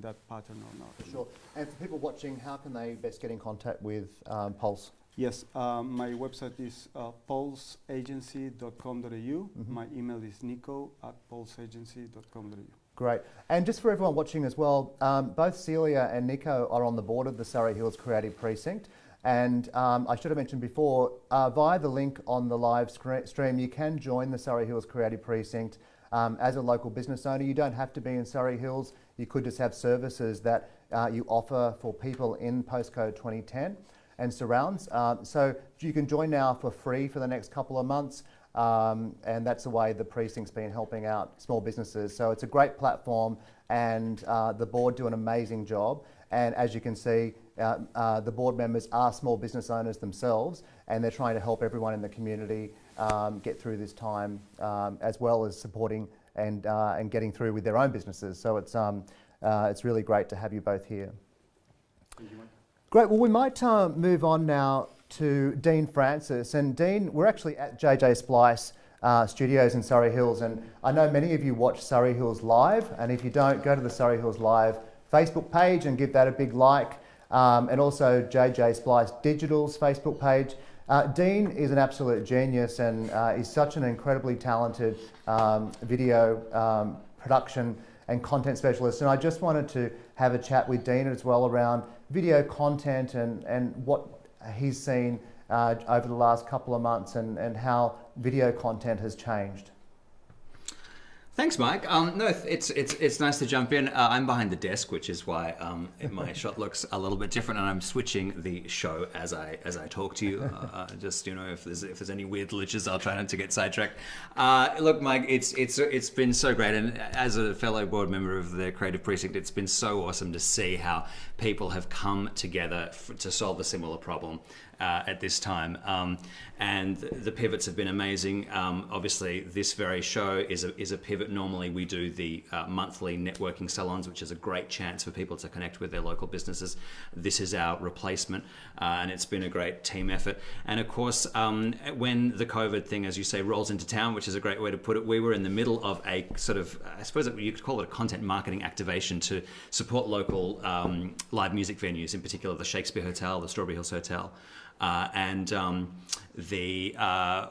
[SPEAKER 8] that pattern or not.
[SPEAKER 1] Sure. And for people watching, how can they best get in contact with Pulse?
[SPEAKER 8] Yes, my website is pulseagency.com.au. My email is nico@pulseagency.com.au.
[SPEAKER 1] Great. And just for everyone watching as well, both Celia and Nico are on the board of the Surry Hills Creative Precinct. And I should have mentioned before, via the link on the live stream, you can join the Surry Hills Creative Precinct as a local business owner. You don't have to be in Surry Hills. You could just have services that you offer for people in postcode 2010 and surrounds. So you can join now for free for the next couple of months. And that's the way the precinct's been helping out small businesses. So it's a great platform, and the board do an amazing job. And as you can see, the board members are small business owners themselves, and they're trying to help everyone in the community get through this time, as well as supporting and getting through with their own businesses. So it's really great to have you both here.
[SPEAKER 8] Thank you, Mike.
[SPEAKER 1] Great. Well, we might move on now to Dean Francis. And Dean, we're actually at JJ Splice Studios in Surry Hills, and I know many of you watch Surry Hills Live, and if you don't, go to the Surry Hills Live Facebook page and give that a big like, and also JJ Splice Digital's Facebook page. Dean is an absolute genius, and is such an incredibly talented video production and content specialist, and I just wanted to have a chat with Dean as well around video content and what he's seen over the last couple of months and how video content has changed.
[SPEAKER 3] Thanks, Mike. No, it's nice to jump in. I'm behind the desk, which is why my shot looks a little bit different, and I'm switching the show as I talk to you. Just if there's any weird glitches, I'll try not to get sidetracked. Look, Mike, it's been so great, and as a fellow board member of the Creative Precinct, it's been so awesome to see how people have come together to solve a similar problem. at this time. And the pivots have been amazing. Obviously, this very show is a pivot. Normally, we do the monthly networking salons, which is a great chance for people to connect with their local businesses. This is our replacement, and it's been a great team effort. And of course, when the COVID thing, as you say, rolls into town, which is a great way to put it, we were in the middle of a sort of, I suppose you could call it a content marketing activation to support local live music venues, in particular the Shakespeare Hotel, the Strawberry Hills Hotel.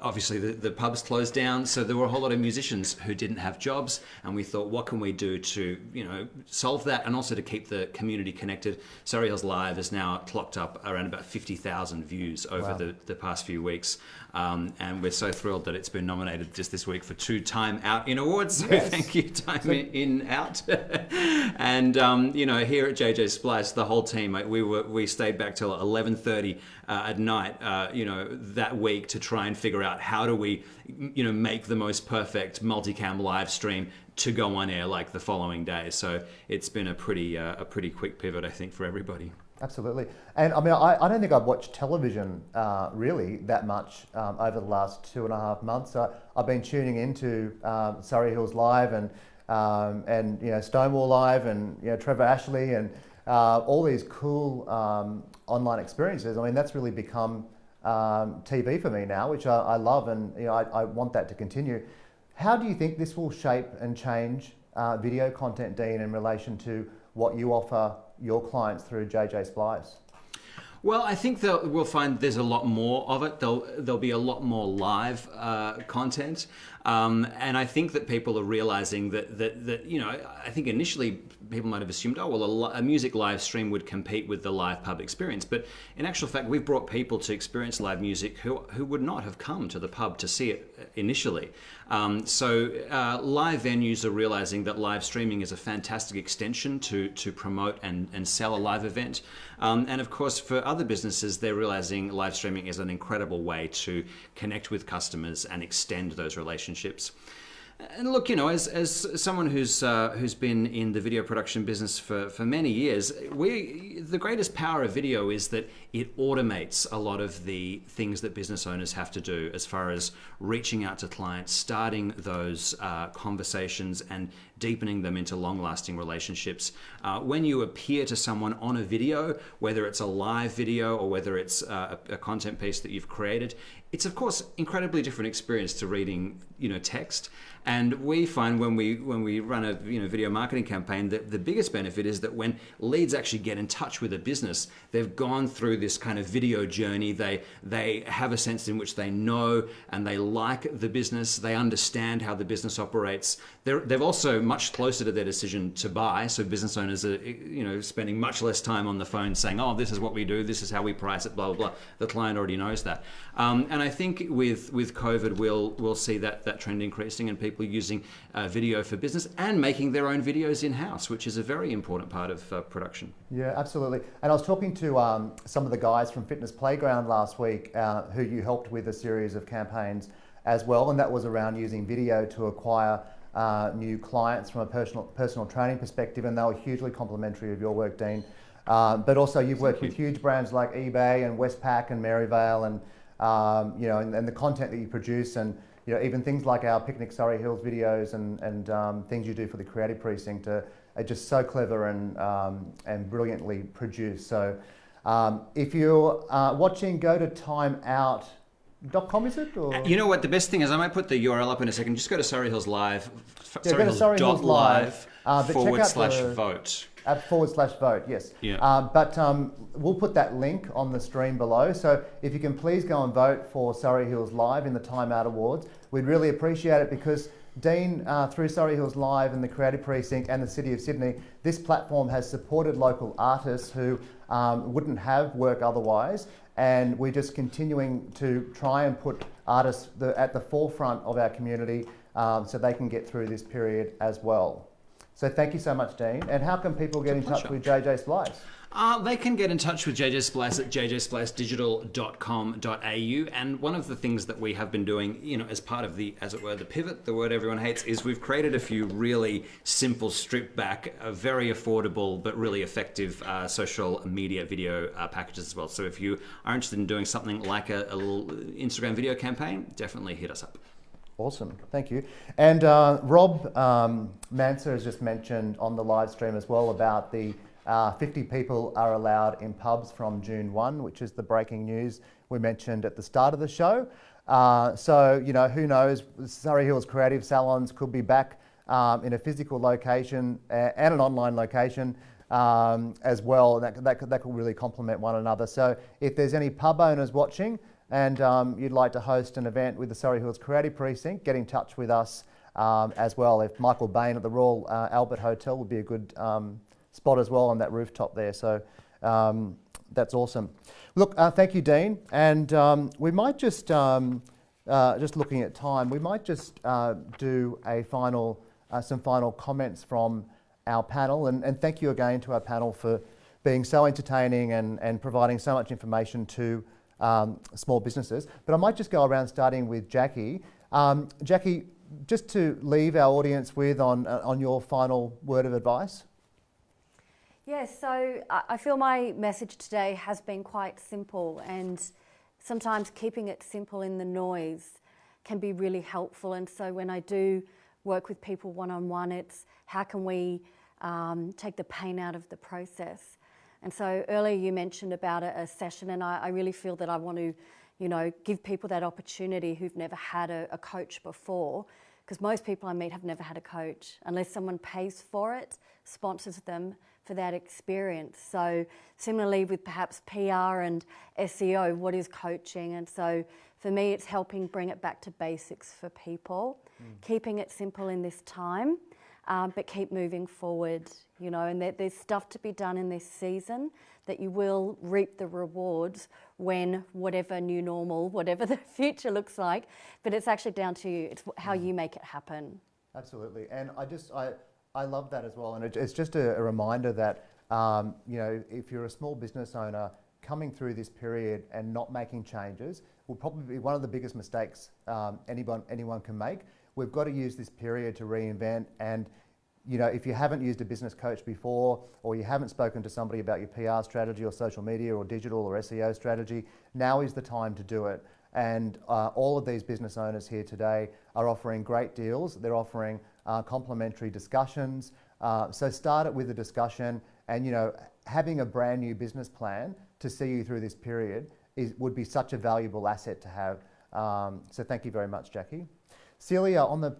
[SPEAKER 3] Obviously the pubs closed down, so there were a whole lot of musicians who didn't have jobs, and we thought, what can we do to solve that, and also to keep the community connected. Surry Hills Live has now clocked up around about 50,000 views over the past few weeks, and we're so thrilled that it's been nominated just this week for 2 Time Out In awards. So
[SPEAKER 1] yes.
[SPEAKER 3] Thank you, Time In Out. And here at JJ Splice, the whole team, we stayed back till 11:30 at night, that week to try and figure out how do we, make the most perfect multicam live stream to go on air like the following day. So it's been a pretty quick pivot, I think, for everybody.
[SPEAKER 1] Absolutely. And I mean, I don't think I've watched television really that much over the last 2.5 months. I've been tuning into Surry Hills Live and Stonewall Live and Trevor Ashley and all these cool online experiences. I mean, that's really become TV for me now, which I love, and I want that to continue. How do you think this will shape and change video content, Dean, in relation to what you offer your clients through JJ Splice?
[SPEAKER 3] Well, I think we'll find there's a lot more of it. There'll be a lot more live content, and I think that people are realizing that I think initially people might have assumed, a music live stream would compete with the live pub experience, but in actual fact, we've brought people to experience live music who would not have come to the pub to see it initially. So live venues are realizing that live streaming is a fantastic extension to promote and sell a live event. And of course, for other businesses, they're realizing live streaming is an incredible way to connect with customers and extend those relationships. And look, as someone who's been in the video production business for many years, the greatest power of video is that it automates a lot of the things that business owners have to do as far as reaching out to clients, starting those conversations and deepening them into long-lasting relationships. When you appear to someone on a video, whether it's a live video or whether it's a content piece that you've created, it's of course incredibly different experience to reading text. And we find when we run a video marketing campaign that the biggest benefit is that when leads actually get in touch with a business, they've gone through this kind of video journey. They have a sense in which they know and they like the business. They understand how the business operates. They're also much closer to their decision to buy. So business owners are spending much less time on the phone saying, "Oh, this is what we do. This is how we price it." Blah blah blah. The client already knows that. And I think with COVID, we'll see that trend increasing and people using video for business and making their own videos in-house, which is a very important part of production.
[SPEAKER 1] Yeah, absolutely. And I was talking to some of the guys from Fitness Playground last week who you helped with a series of campaigns as well, and that was around using video to acquire new clients from a personal training perspective, and they were hugely complimentary of your work, Dean. But also you've worked with huge brands like eBay and Westpac and Maryvale and and the content that you produce, and even things like our Picnic Surry Hills videos and things you do for the Creative Precinct are just so clever and brilliantly produced. So if you're watching, go to timeout.com, is it? Or?
[SPEAKER 3] You know what? The best thing is, I might put the URL up in a second. Just go to Surry Hills Live,
[SPEAKER 1] Go to Surry Hills Live
[SPEAKER 3] /vote.
[SPEAKER 1] /vote, yes.
[SPEAKER 3] Yeah.
[SPEAKER 1] But we'll put that link on the stream below. So if you can please go and vote for Surry Hills Live in the Time Out Awards, we'd really appreciate it, because Dean, through Surry Hills Live and the Creative Precinct and the City of Sydney, this platform has supported local artists who wouldn't have work otherwise, and we're just continuing to try and put artists at the forefront of our community so they can get through this period as well. So thank you so much, Dean. And how can people get in touch with JJ Splice?
[SPEAKER 3] They can get in touch with JJ Splice at jjsplicedigital.com.au. And one of the things that we have been doing, as part of the, as it were, the pivot, the word everyone hates, is we've created a few really simple, stripped back, very affordable, but really effective social media video packages as well. So if you are interested in doing something like a little Instagram video campaign, definitely hit us up.
[SPEAKER 1] Awesome, thank you. And Rob Manser has just mentioned on the live stream as well about the 50 people are allowed in pubs from June 1, which is the breaking news we mentioned at the start of the show. So, who knows, Surry Hills Creative Salons could be back in a physical location and an online location as well. That could really complement one another. So if there's any pub owners watching and you'd like to host an event with the Surry Hills Creative Precinct, get in touch with us as well. If Michael Bain at the Royal Albert Hotel would be a good spot as well on that rooftop there. So that's awesome. Look, thank you, Dean. And we might just looking at time, we might just do a some final comments from our panel. And thank you again to our panel for being so entertaining and providing so much information to small businesses. But I might just go around starting with Jacquie. Jacquie, just to leave our audience with on your final word of advice.
[SPEAKER 2] Yes, so I feel my message today has been quite simple, and sometimes keeping it simple in the noise can be really helpful. And so when I do work with people one-on-one, it's how can we take the pain out of the process. And so earlier you mentioned about a session, and I really feel that I want to, give people that opportunity who've never had a coach before, because most people I meet have never had a coach unless someone pays for it, sponsors them for that experience. So similarly with perhaps PR and SEO, what is coaching? And so for me, it's helping bring it back to basics for people, keeping it simple in this time, but keep moving forward, and there's stuff to be done in this season that you will reap the rewards when whatever new normal, whatever the future looks like, but it's actually down to you. It's how you make it happen.
[SPEAKER 1] Absolutely. And I love that as well. And it's just a reminder that, if you're a small business owner coming through this period and not making changes will probably be one of the biggest mistakes anyone can make. We've got to use this period to reinvent. And, if you haven't used a business coach before, or you haven't spoken to somebody about your PR strategy or social media or digital or SEO strategy, now is the time to do it. And all of these business owners here today are offering great deals. They're offering complimentary discussions. So start it with a discussion, and having a brand new business plan to see you through this period would be such a valuable asset to have. So thank you very much, Jacquie. Celia, on the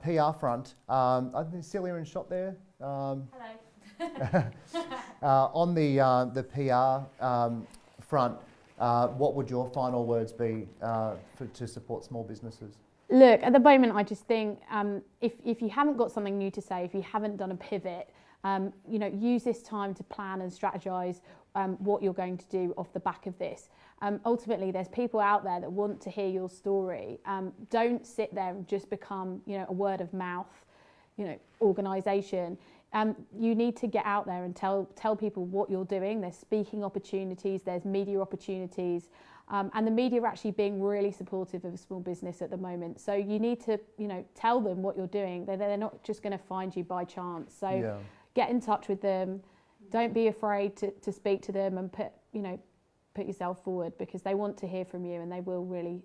[SPEAKER 1] PR front, I think Celia in shot there.
[SPEAKER 4] Hello.
[SPEAKER 1] On the PR front, what would your final words be to support small businesses?
[SPEAKER 4] Look, at the moment, I just think if you haven't got something new to say, if you haven't done a pivot, use this time to plan and strategize what you're going to do off the back of this. Ultimately, there's people out there that want to hear your story. Don't sit there and just become, a word of mouth, organisation. You need to get out there and tell people what you're doing. There's speaking opportunities, there's media opportunities. And the media are actually being really supportive of a small business at the moment. So you need to, tell them what you're doing. They're not just going to find you by chance. So get in touch with them. Don't be afraid to speak to them and put yourself forward, because they want to hear from you and they will really,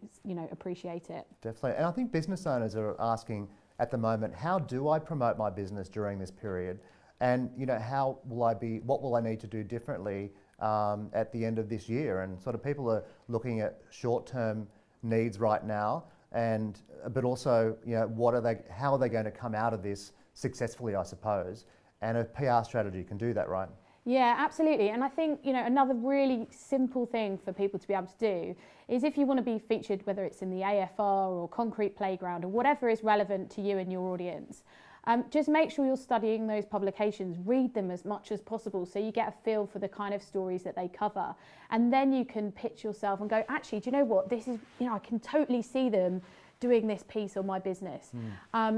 [SPEAKER 4] appreciate it.
[SPEAKER 1] Definitely. And I think business owners are asking at the moment, how do I promote my business during this period? And, what will I need to do differently at the end of this year? And sort of people are looking at short-term needs right now, but also, how are they going to come out of this successfully, I suppose? And a PR strategy can do that, right?
[SPEAKER 4] Yeah, absolutely. And I think, another really simple thing for people to be able to do is, if you want to be featured, whether it's in the AFR or Concrete Playground or whatever is relevant to you and your audience, just make sure you're studying those publications, read them as much as possible so you get a feel for the kind of stories that they cover. And then you can pitch yourself and go, actually, do you know what? This is, I can totally see them doing this piece on my business.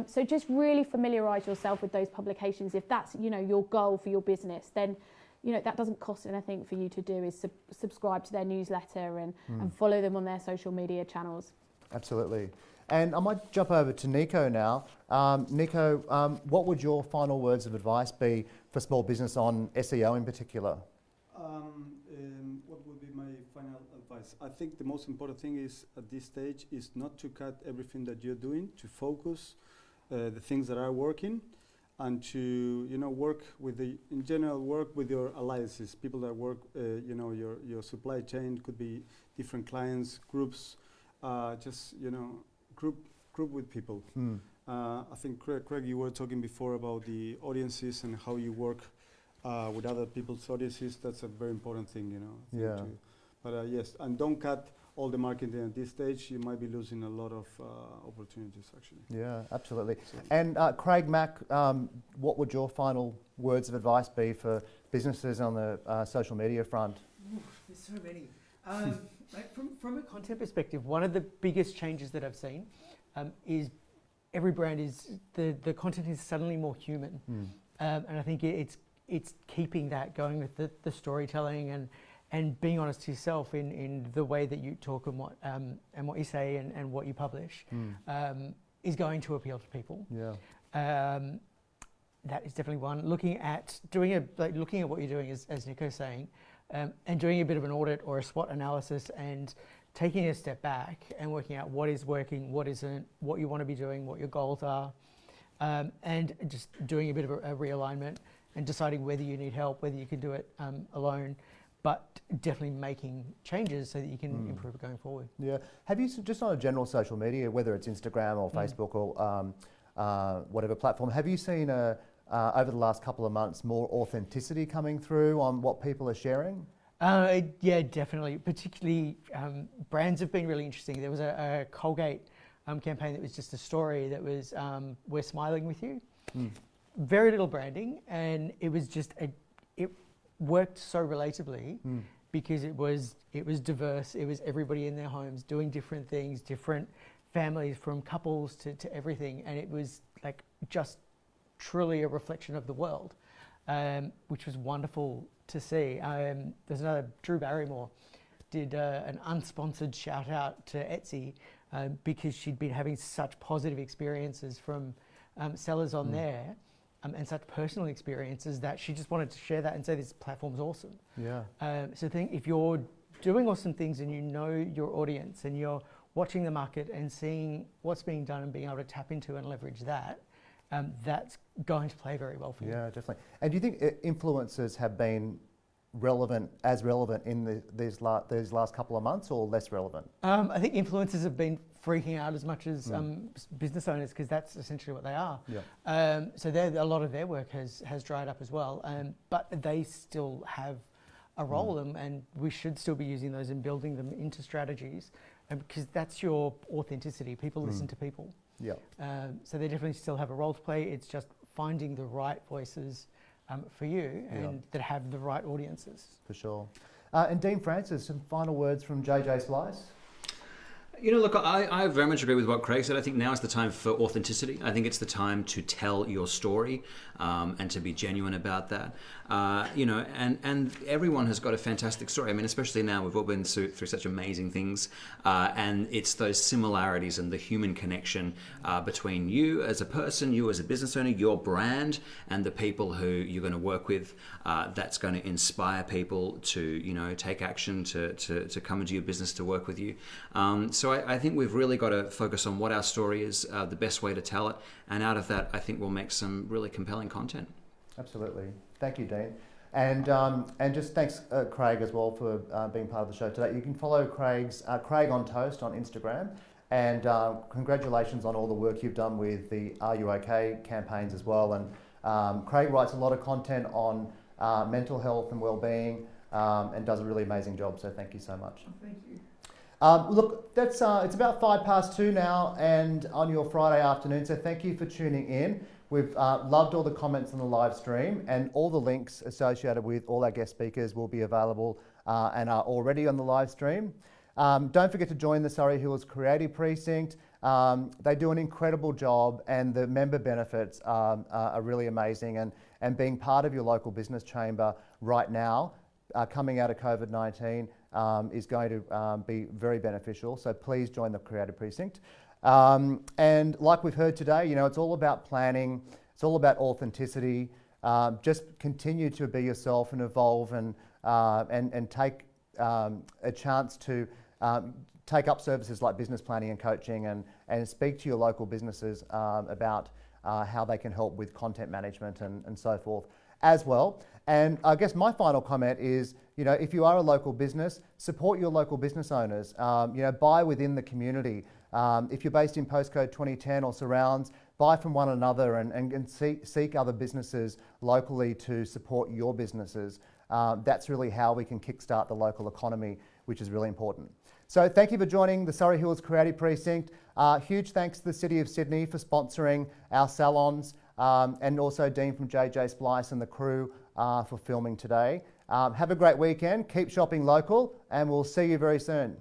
[SPEAKER 4] So just really familiarise yourself with those publications. If that's, you know, your goal for your business, then, you know, that doesn't cost anything for you to do, is subscribe to their newsletter and follow them on their social media channels.
[SPEAKER 1] Absolutely. And I might jump over to Nico now. Nico, what would your final words of advice be for small business on SEO in particular?
[SPEAKER 8] What would be my final advice? I think the most important thing is at this stage is not to cut everything that you're doing, to focus the things that are working, and to, you know, work with work with your alliances, people that work, you know, your supply chain could be different clients, groups, just, you know, group with people. I think Craig, you were talking before about the audiences and how you work with other people's audiences. That's a very important thing, you know.
[SPEAKER 1] Yeah.
[SPEAKER 8] But yes, and don't cut all the marketing at this stage. You might be losing a lot of opportunities, actually.
[SPEAKER 1] Yeah, absolutely. And Craig Mack, what would your final words of advice be for businesses on the social media front?
[SPEAKER 6] There's so many. Like from a content perspective, one of the biggest changes that I've seen is every brand is, the content is suddenly more human. And I think it's keeping that going with the storytelling and being honest to yourself in the way that you talk and what you say and what you publish is going to appeal to people.
[SPEAKER 1] Yeah.
[SPEAKER 6] That is definitely one. Looking at what you're doing, as Nico's saying, and doing a bit of an audit or a SWOT analysis and taking a step back and working out what is working, what isn't, what you want to be doing, what your goals are, and just doing a bit of a realignment and deciding whether you need help, whether you can do it alone, but definitely making changes so that you can improve it going forward.
[SPEAKER 1] Yeah. Have you, just on a general social media, whether it's Instagram or Facebook or whatever platform, have you seen over the last couple of months more authenticity coming through on what people are sharing?
[SPEAKER 6] Yeah, definitely. Particularly, brands have been really interesting. There was a Colgate campaign that was just a story that was "We're smiling with you." Very little branding, and it was just it worked so relatably because it was diverse. It was everybody in their homes doing different things, different families, from couples to everything, and it was like just truly a reflection of the world, which was wonderful to see. There's another, Drew Barrymore did an unsponsored shout out to Etsy because she'd been having such positive experiences from sellers on there and such personal experiences that she just wanted to share that and say this platform's awesome.
[SPEAKER 1] Yeah.
[SPEAKER 6] So I think if you're doing awesome things and you know your audience and you're watching the market and seeing what's being done and being able to tap into and leverage that, that's going to play very well for you.
[SPEAKER 1] Yeah, definitely. And do you think influencers have been relevant in these last couple of months, or less relevant?
[SPEAKER 6] I think influencers have been freaking out as much as business owners, because that's essentially what they are.
[SPEAKER 1] Yeah.
[SPEAKER 6] So a lot of their work has dried up as well, but they still have a role, and we should still be using those and building them into strategies, because that's your authenticity. People listen to people.
[SPEAKER 1] Yeah.
[SPEAKER 6] So they definitely still have a role to play. It's just finding the right voices for you and that have the right audiences.
[SPEAKER 1] For sure. And Dean Francis, some final words from JJ Splice?
[SPEAKER 3] You know, look, I very much agree with what Craig said. I think now is the time for authenticity. I think it's the time to tell your story and to be genuine about that. You know, and everyone has got a fantastic story. I mean, especially now, we've all been through such amazing things. And it's those similarities and the human connection between you as a person, you as a business owner, your brand, and the people who you're going to work with that's going to inspire people to, you know, take action, to come into your business, to work with you. So I think we've really got to focus on what our story is, the best way to tell it, and out of that, I think we'll make some really compelling content.
[SPEAKER 1] Absolutely. Thank you, Dean. And just thanks, Craig, as well, for being part of the show today. You can follow Craig on Toast on Instagram, and congratulations on all the work you've done with the Are You OK campaigns as well. And Craig writes a lot of content on mental health and well-being, and does a really amazing job. So thank you so much.
[SPEAKER 6] Thank you.
[SPEAKER 1] Look, that's it's about 2:05 now, and on your Friday afternoon. So thank you for tuning in. We've loved all the comments on the live stream, and all the links associated with all our guest speakers will be available and are already on the live stream. Don't forget to join the Surry Hills Creative Precinct. They do an incredible job, and the member benefits are really amazing. And being part of your local business chamber right now, coming out of COVID-19, is going to be very beneficial. So please join the Creative Precinct. And like we've heard today, you know, it's all about planning. It's all about authenticity. Just continue to be yourself and evolve, and take a chance to take up services like business planning and coaching, and speak to your local businesses about how they can help with content management and so forth as well. And I guess my final comment is, you know, if you are a local business, support your local business owners. You know, buy within the community. If you're based in postcode 2010 or surrounds, buy from one another, and seek other businesses locally to support your businesses. That's really how we can kickstart the local economy, which is really important. So thank you for joining the Surry Hills Creative Precinct. Huge thanks to the City of Sydney for sponsoring our salons, and also Dean from JJ Splice and the crew for filming today. Have a great weekend, keep shopping local, and we'll see you very soon.